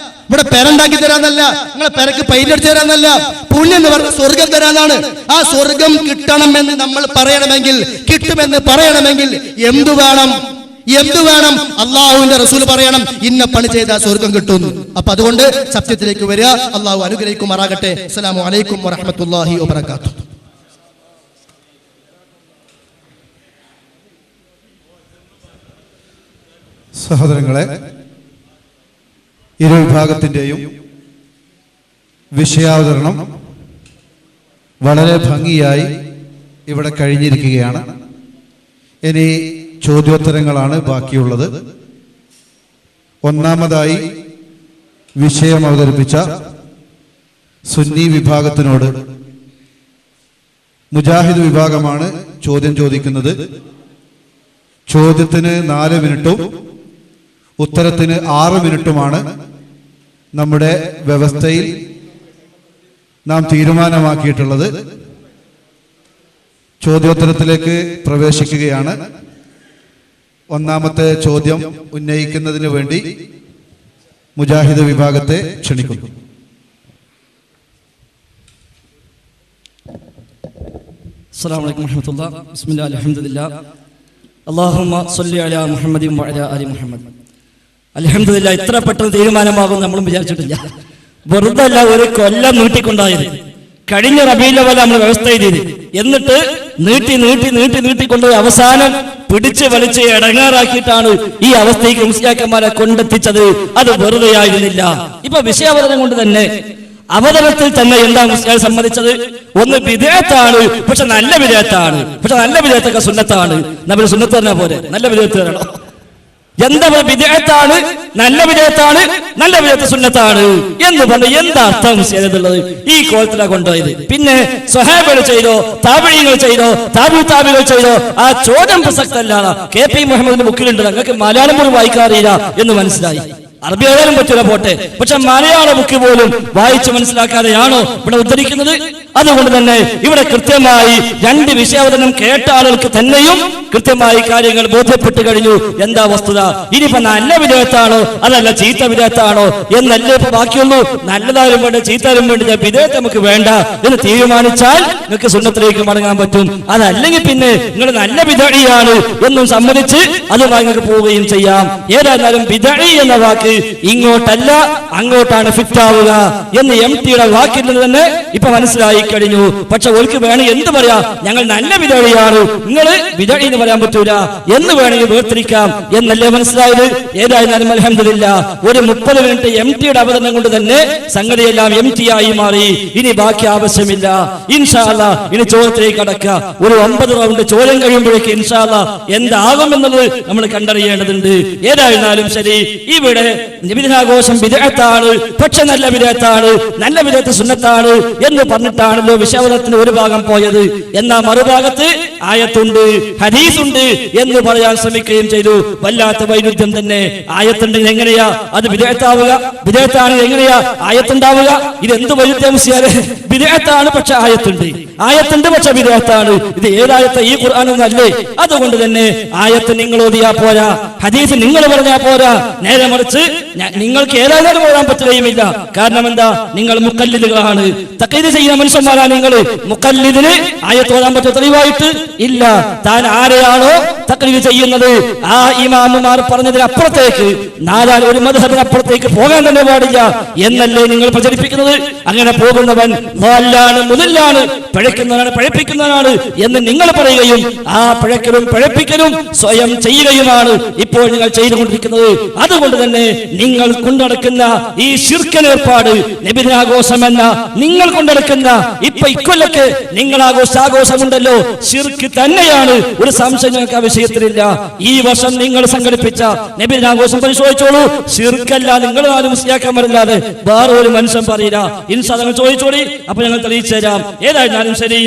ഇവിടെ പെരണ്ടാക്കി തരാന്നല്ല, നിങ്ങളെ പെരക്ക് പെയിന്റടിച്ച് തരാന്നല്ല. പുണ്യം എന്ന് പറഞ്ഞാൽ സ്വർഗം തരാന്നാണ്. ആ സ്വർഗം കിട്ടണമെന്ന് നമ്മൾ പറയണമെങ്കിൽ, കിട്ടുമെന്ന് പറയണമെങ്കിൽ എന്തു വേണം? അള്ളാഹുവിന്റെ റസൂൽ പറയണം ഇന്ന പണി ചെയ്താൽ സ്വർഗം കിട്ടും. അപ്പൊ അതുകൊണ്ട് സത്യത്തിലേക്ക് വരിക. അള്ളാഹു അനുഗ്രഹിക്കുമാറാകട്ടെ. അസ്സലാമു അലൈക്കും വറഹ്മത്തുള്ളാഹി വബറകാതുഹു. സഹോദരങ്ങളെ, ഇരു വിഭാഗത്തിന്റെയും വിഷയാവതരണം വളരെ ഭംഗിയായി ഇവിടെ കഴിഞ്ഞിരിക്കുകയാണ്. ഇനി ചോദ്യോത്തരങ്ങളാണ് ബാക്കിയുള്ളത്. ഒന്നാമതായി വിഷയം അവതരിപ്പിച്ച സുന്നി വിഭാഗത്തിനോട് മുജാഹിദ് വിഭാഗമാണ് ചോദ്യം ചോദിക്കുന്നത്. ചോദ്യത്തിന് 4 മിനിറ്റും ഉത്തരത്തിന് 6 മിനിറ്റുമാണ് നമ്മുടെ വ്യവസ്ഥയിൽ നാം തീരുമാനമാക്കിയിട്ടുള്ളത്. ചോദ്യോത്തരത്തിലേക്ക് പ്രവേശിക്കുകയാണ്. ഒന്നാമത്തെ ചോദ്യം ഉന്നയിക്കുന്നതിന് വേണ്ടി മുജാഹിദ് വിഭാഗത്തെ ക്ഷണിക്കുന്നു. അസ്സലാമു അലൈക്കും വറഹ്മത്തുള്ളാഹി. ബിസ്മില്ലാഹിൽ അൽഹംദുലില്ലാഹ്. അല്ലാഹുമ്മ സ്വല്ലി അലാ മുഹമ്മദിൻ വഅലാ ആലി മുഹമ്മദ്. അൽഹംദുലില്ലാഹ്, ഇത്ര പെട്ടെന്ന് തീരുമാനമാകും നമ്മളും വിചാരിച്ചിട്ടില്ല. വെറുതെ അല്ല ഒരു കൊല്ലം നീട്ടിക്കൊണ്ടായത്. കഴിഞ്ഞ റബീഉൽ അവ്വൽ നമ്മൾ വ്യവസ്ഥ ചെയ്തത്, എന്നിട്ട് നീട്ടിക്കൊണ്ടുപോയി അവസാനം പിടിച്ച് വലിച്ച് ഇടങ്ങാറാക്കിയിട്ടാണ് ഈ അവസ്ഥയ്ക്ക് മുസ്ലിയാക്കന്മാരെ കൊണ്ടെത്തിച്ചത്. അത് വെറുതെ ആയിരുന്നില്ല. ഇപ്പൊ വിഷയാവതരണം കൊണ്ട് തന്നെ അവതരണത്തിൽ തന്നെ എന്താ മുസ്ലിം സമ്മതിച്ചത്? ഒന്ന് ബിദ്അത്താണ്, പക്ഷെ നല്ല ബിദ്അത്താണ്. പക്ഷെ നല്ല ബിദ്അത്തൊക്കെ സുന്നത്താണ്. നമ്മൾ സുന്നത്ത് പറഞ്ഞ പോലെ നല്ല ബിദ്അത്ത് വരണോ? എന്താ ബിദ്അത്താണ്, നല്ല ബിദ്അത്താണ്, നല്ല ബിദ്അത്ത് സുന്നത്താണ് എന്ന് പറഞ്ഞ എന്താ അർത്ഥം മുസ്ലിമുള്ളത്? ഈ കോലത്തിലാണ് കൊണ്ടുപോയത്. പിന്നെ സ്വഹാബികൾ ചെയ്തോ, താബിഈങ്ങൾ ചെയ്തോ, താബികൾ ചെയ്തോ, ആ ചോദ്യം പ്രസക്തല്ലാണ്. KP മുഹമ്മദിന്റെ ബുക്കിലുണ്ട്, നിങ്ങൾക്ക് മലയാളം പോലും വായിക്കാറില്ല എന്ന് മനസ്സിലായി. അറബി എഴുതാനും പറ്റില്ല പോട്ടെ, പക്ഷെ മലയാള ബുക്ക് പോലും വായിച്ച് മനസ്സിലാക്കാതെയാണോ ഇവിടെ ഉദ്ധരിക്കുന്നത്? അതുകൊണ്ട് തന്നെ ഇവിടെ കൃത്യമായി രണ്ട് വിഷയാവതരണം കേട്ട ആളുകൾക്ക് തന്നെയും കൃത്യമായി കാര്യങ്ങൾ ബോധ്യപ്പെട്ട് കഴിഞ്ഞു. എന്താ വസ്തുത? ഇനിയിപ്പോ നല്ല വിധേയത്താണോ അതല്ല ചീത്ത വിധേയത്താണോ എന്നല്ലേ ഇപ്പൊ ബാക്കിയുള്ളൂ. നല്ലതായാലും വേണ്ട ചീത്തായാലും വേണ്ട വിധേയത്ത് നമുക്ക് വേണ്ട എന്ന് തീരുമാനിച്ചാൽ നിങ്ങൾക്ക് സുന്നത്തിലേക്ക് മടങ്ങാൻ പറ്റും. അതല്ലെങ്കിൽ പിന്നെ നിങ്ങൾ നല്ല ബിദ്അഇയാണ് എന്നും സമ്മതിച്ച് അതുമായി നിങ്ങൾക്ക് പോവുകയും ചെയ്യാം. ഏതായാലും ബിദ്അഇ എന്ന വാക്ക് ഇങ്ങോട്ടല്ല അങ്ങോട്ടാണ് ഫിറ്റ് ആവുക എന്ന് MTയുടെ വാക്കിൽ നിന്ന് തന്നെ ഇപ്പൊ മനസ്സിലായി കഴിഞ്ഞു. പക്ഷെ ഒരിക്കൽ വേണം എന്ത് പറയാ, ഞങ്ങൾ നല്ല ബിദ്അഇയാണ്, നിങ്ങൾ ബിദ്അഇ എന്ന് പറയാൻ പറ്റൂല എന്ന് വേണമെങ്കിൽ വേർതിരിക്കാം എന്നല്ലേ മനസ്സിലായത്? ഏതായാലും അൽഹംദുലില്ലാഹ് ഒരു 30 മിനിറ്റ് MTയുടെ അവതരണം കൊണ്ട് തന്നെ സംഗതിയെല്ലാം MT ആയി മാറി. ഇനി ബാക്കി ആവശ്യമില്ല. ഇൻഷാ അല്ലാഹ് ഇനി ചോദ്യത്തിലേക്ക് കടക്കുക. ഒരു 9 റൗണ്ട് ചോദ്യം കഴിയുമ്പോഴേക്ക് ഇൻഷാ അല്ലാഹ് എന്താകുമെന്നുള്ളത് നമ്മൾ കണ്ടറിയേണ്ടതുണ്ട്. ഏതായിരുന്നാലും ശരി, ഇവിടെ നബിദിനാഘോഷം ബിദ്അത്താണ്, പക്ഷെ നല്ല ബിദ്അത്താണ്, നല്ല ബിദ്അത്ത് സുന്നത്താണ് എന്ന് പറഞ്ഞിട്ടാണല്ലോ വിഷയാവതരണത്തിന് ഒരു ഭാഗം പോയത്. എന്നാൽ മറുഭാഗത്ത് ആയത്തുണ്ട്, ഹദീസുണ്ട് എന്ന് പറയാൻ ശ്രമിക്കുകയും ചെയ്തു. വല്ലാത്ത വൈരുദ്ധ്യം തന്നെ. ആയത്തുണ്ടെങ്കിൽ എങ്ങനെയാ അത് ബിദ്അത്താവുക? ബിദ്അത്താണെങ്കിൽ എങ്ങനെയാ ആയത്തുണ്ടാവുക? ഇതെന്ത് വൈരുദ്ധ്യം? ബിദ്അത്താണ് പക്ഷെ ആയത്തുണ്ട്, ആയത്തുണ്ട് പക്ഷെ ബിദ്അത്താണ്. ഇത് ഏതായത്ത? ഈ ഖുർആനൊന്നല്ലേ? അതുകൊണ്ട് തന്നെ ആയത്ത് നിങ്ങൾ ഓതിയാ പോരാ, ഹദീസ് നിങ്ങൾ പറഞ്ഞാ പോരാ. നേരെ മറിച്ച് നിങ്ങൾക്ക് ഏതായാലും ഓടാൻ പറ്റുകയുമില്ല. കാരണം എന്താ? നിങ്ങൾ മുഖല്ലിദുകളാണ്, തഖ്ലീദ് ചെയ്യുന്ന മനുഷ്യന്മാരാണ് നിങ്ങൾ. മുഖല്ലിദിന് ആയത്ത് ഓടാൻ പറ്റുന്ന തെളിവായിട്ട് ഇല്ല. താൻ ആരെയാണോ തഖ്ലീദ് ചെയ്യുന്നത് ആ ഇമാമുമാർ പറഞ്ഞതിനപ്പുറത്തേക്ക്, നാലാൽ ഒരു മദ്ഹബിനപ്പുറത്തേക്ക് പോകാൻ തന്നെ പാടില്ല എന്നല്ലേ നിങ്ങൾ പ്രചരിപ്പിക്കുന്നത്? അങ്ങനെ പോകുന്നവൻ ളാലാണ്, മുദല്ലാണ്, പിഴയ്ക്കുന്നവനാണ്, പഴപ്പിക്കുന്നവനാണ് എന്ന് നിങ്ങൾ പറയുകയും ആ പിഴക്കലും പഴപ്പിക്കലും സ്വയം ചെയ്യുകയുമാണ് ഇപ്പോൾ നിങ്ങൾ ചെയ്തുകൊണ്ടിരിക്കുന്നത്. അതുകൊണ്ട് തന്നെ നിങ്ങൾ കൊണ്ടടക്കുന്ന ഈ ശിർക്കൻ ഏർപ്പാട്, നബിദിനാഘോഷം എന്ന നിങ്ങൾ കൊണ്ടടക്കുന്ന ഇക്കൊല്ലൊക്കെ നിങ്ങൾ ആഘോഷമുണ്ടല്ലോ, ശിർക്ക് തന്നെയാണ്. ഒരു സംശയം ഞങ്ങൾക്ക് ആ വിഷയത്തിലില്ല. ഈ വർഷം നിങ്ങൾ സംഘടിപ്പിച്ച നബിദിനാഘോഷം പരിശോധിച്ചോളൂ, ശിർക്കല്ല. നിങ്ങൾ ആരും മുസ്ലിയാക്കന്മാരല്ലാതെ വേറെ ഒരു മനുഷ്യൻ പറയില്ല. ഇൻഷാ അല്ലാഹ് ചോദിച്ചോളി, അപ്പൊ ഞങ്ങൾ തെളിയിച്ചു തരാം. ഏതായിരുന്നാലും ശരി,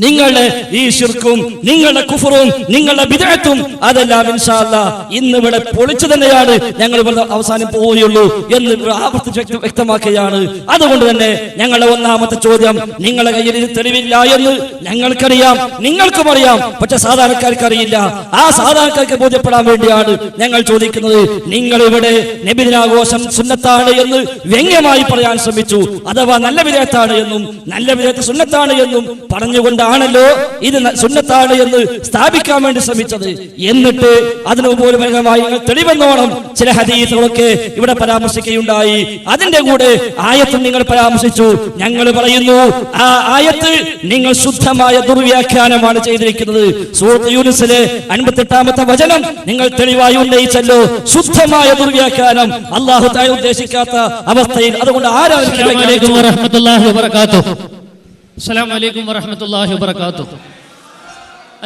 നിങ്ങളുടെ ഈ ശിർക്കും നിങ്ങളുടെ കുഫറും നിങ്ങളുടെ ബിദ്അത്തും അതെല്ലാം ഇൻഷാ അല്ലാഹ് ഇന്നിവിടെ പൊളിച്ചു തന്നെയാണ് ഞങ്ങൾ അവസാനം പോവുകയുള്ളൂ എന്ന് ആവർത്തിച്ച് വ്യക്തമാക്കുകയാണ്. അതുകൊണ്ട് തന്നെ ഞങ്ങളുടെ ഒന്നാമത്തെ ചോദ്യം, നിങ്ങളുടെ കയ്യിൽ ഇത് തെളിവില്ല എന്ന് ഞങ്ങൾക്കറിയാം, നിങ്ങൾക്കും അറിയാം, പക്ഷെ സാധാരണക്കാർക്ക് അറിയില്ല. ആ സാധാരണക്കാർക്ക് ബോധ്യപ്പെടാൻ വേണ്ടിയാണ് ഞങ്ങൾ ചോദിക്കുന്നത്. നിങ്ങൾ ഇവിടെ നബിദിനാഘോഷം സുന്നത്താണ് എന്ന് വ്യംഗ്യമായി പറയാൻ ശ്രമിച്ചു, അഥവാ നല്ല ബിദ്അത്താണ് എന്നും നല്ല ബിദ്അത്ത് സുന്നത്താണ് എന്നും പറഞ്ഞുകൊണ്ട് ആണല്ലോ ഇത് സുന്നത്താണ് എന്ന് സ്ഥാപിക്കാൻ വേണ്ടി ശ്രമിച്ചത്. എന്നിട്ട് അതിന് പോലും തെളിവെന്നോണം ചില ഹദീസുകളൊക്കെ ഇവിടെ പരാമർശിക്കുകയുണ്ടായി. അതിന്റെ കൂടെ ആയത്തും നിങ്ങൾ പരാമർശിച്ചു. ഞങ്ങൾ പറയുന്നു ആ ആയത്ത് നിങ്ങൾ ശുദ്ധമായ ദുർവ്യാഖ്യാനമാണ് ചെയ്തിരിക്കുന്നത്. സൂറത്ത് യൂനുസിലെ 58-ാമത്തെ വചനം നിങ്ങൾ തെളിവായി ഉന്നയിച്ചല്ലോ. ശുദ്ധമായ ദുർവ്യാഖ്യാനം, അല്ലാഹു തആല ഉദ്ദേശിക്കാത്ത അവസ്ഥയിൽ. അതുകൊണ്ട് السلام عليكم ورحمة الله وبركاته.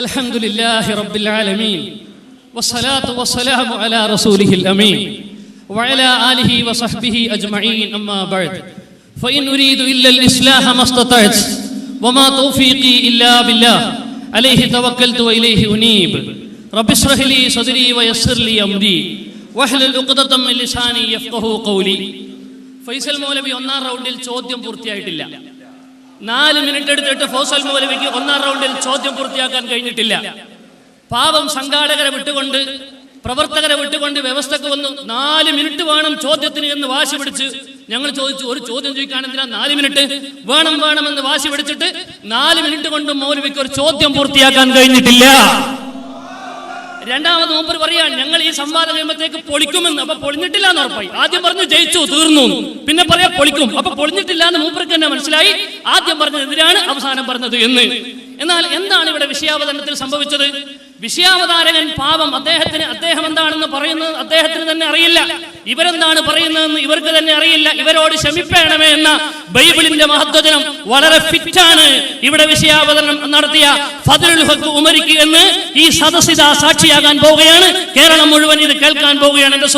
الحمد لله رب العالمين والصلاة والسلام على رسوله الأمين وعلى آله وصحبه أجمعين. أما بعد فإن أريد إلا الإصلاح ما استطعت وما توفيقي إلا بالله عليه توكلت وإليه أنيب. رب اشرح لي صدري ويسر لي أمري واحلل عقدة من لساني يفقهوا قولي. ഫൈസൽ മൗലവി ഒന്നാം റൗണ്ടിൽ ചോദ്യം പൂർത്തിയായിട്ടില്ല. 4 മിനിറ്റ് എടുത്തിട്ട് ഫൗസൽ മൗലവിക്ക് 1-ാം റൗണ്ടിൽ ചോദ്യം പൂർത്തിയാക്കാൻ കഴിഞ്ഞിട്ടില്ല. പാവം സംഘാടകരെ വിട്ടുകൊണ്ട്, പ്രവർത്തകരെ വിട്ടുകൊണ്ട് വ്യവസ്ഥക്ക് വന്നു. 4 മിനിറ്റ് വേണം ചോദ്യത്തിന് എന്ന് വാശി പിടിച്ച് ഞങ്ങൾ ചോദിച്ചു, ഒരു ചോദ്യം ചോദിക്കാൻ എന്തിനാ 4 മിനിറ്റ്? വേണമെന്ന് വാശി പിടിച്ചിട്ട് 4 മിനിറ്റ് കൊണ്ട് മൗലവിക്ക് ഒരു ചോദ്യം പൂർത്തിയാക്കാൻ കഴിഞ്ഞിട്ടില്ല. രണ്ടാമത് മൂപ്പർ പറയാൻ ഞങ്ങൾ ഈ സംവാദ കഴിയുമ്പോഴത്തേക്ക് പൊളിക്കുമെന്ന്. അപ്പൊ പൊളിഞ്ഞിട്ടില്ല എന്ന് ഉറപ്പായി. ആദ്യം പറഞ്ഞു ജയിച്ചു തീർന്നു, പിന്നെ പറയാ പൊളിക്കും. അപ്പൊ പൊളിഞ്ഞിട്ടില്ല എന്ന് മൂപ്പർക്ക് തന്നെ മനസ്സിലായി. ആദ്യം പറഞ്ഞത് എതിരാണ്, അവസാനം പറഞ്ഞത് എന്ന്. എന്നാൽ എന്താണ് ഇവിടെ വിഷയാവതരണത്തിൽ സംഭവിച്ചത്? വിഷയാവതാരകൻ പാവം, അദ്ദേഹം എന്താണെന്ന് പറയുന്നത് അദ്ദേഹത്തിന് തന്നെ അറിയില്ല. ഇവരെന്താണ് പറയുന്നതെന്ന് ഇവർക്ക് തന്നെ അറിയില്ല. ഇവരോട് ക്ഷമിപ്പേണമേ എന്ന ബൈബിളിന്റെ മഹത്വജനം വളരെ ഫിറ്റാണ് ഇവിടെ വിഷയാവതരണം നടത്തിയ ഫദ്ലുൽ ഹഖ് ഉമരിക്ക് എന്ന് ഈ സദസ്സിത സാക്ഷിയാകാൻ പോവുകയാണ്. കേരളം മുഴുവൻ ഇത് കേൾക്കാൻ പോവുകയാണ്. എന്റെ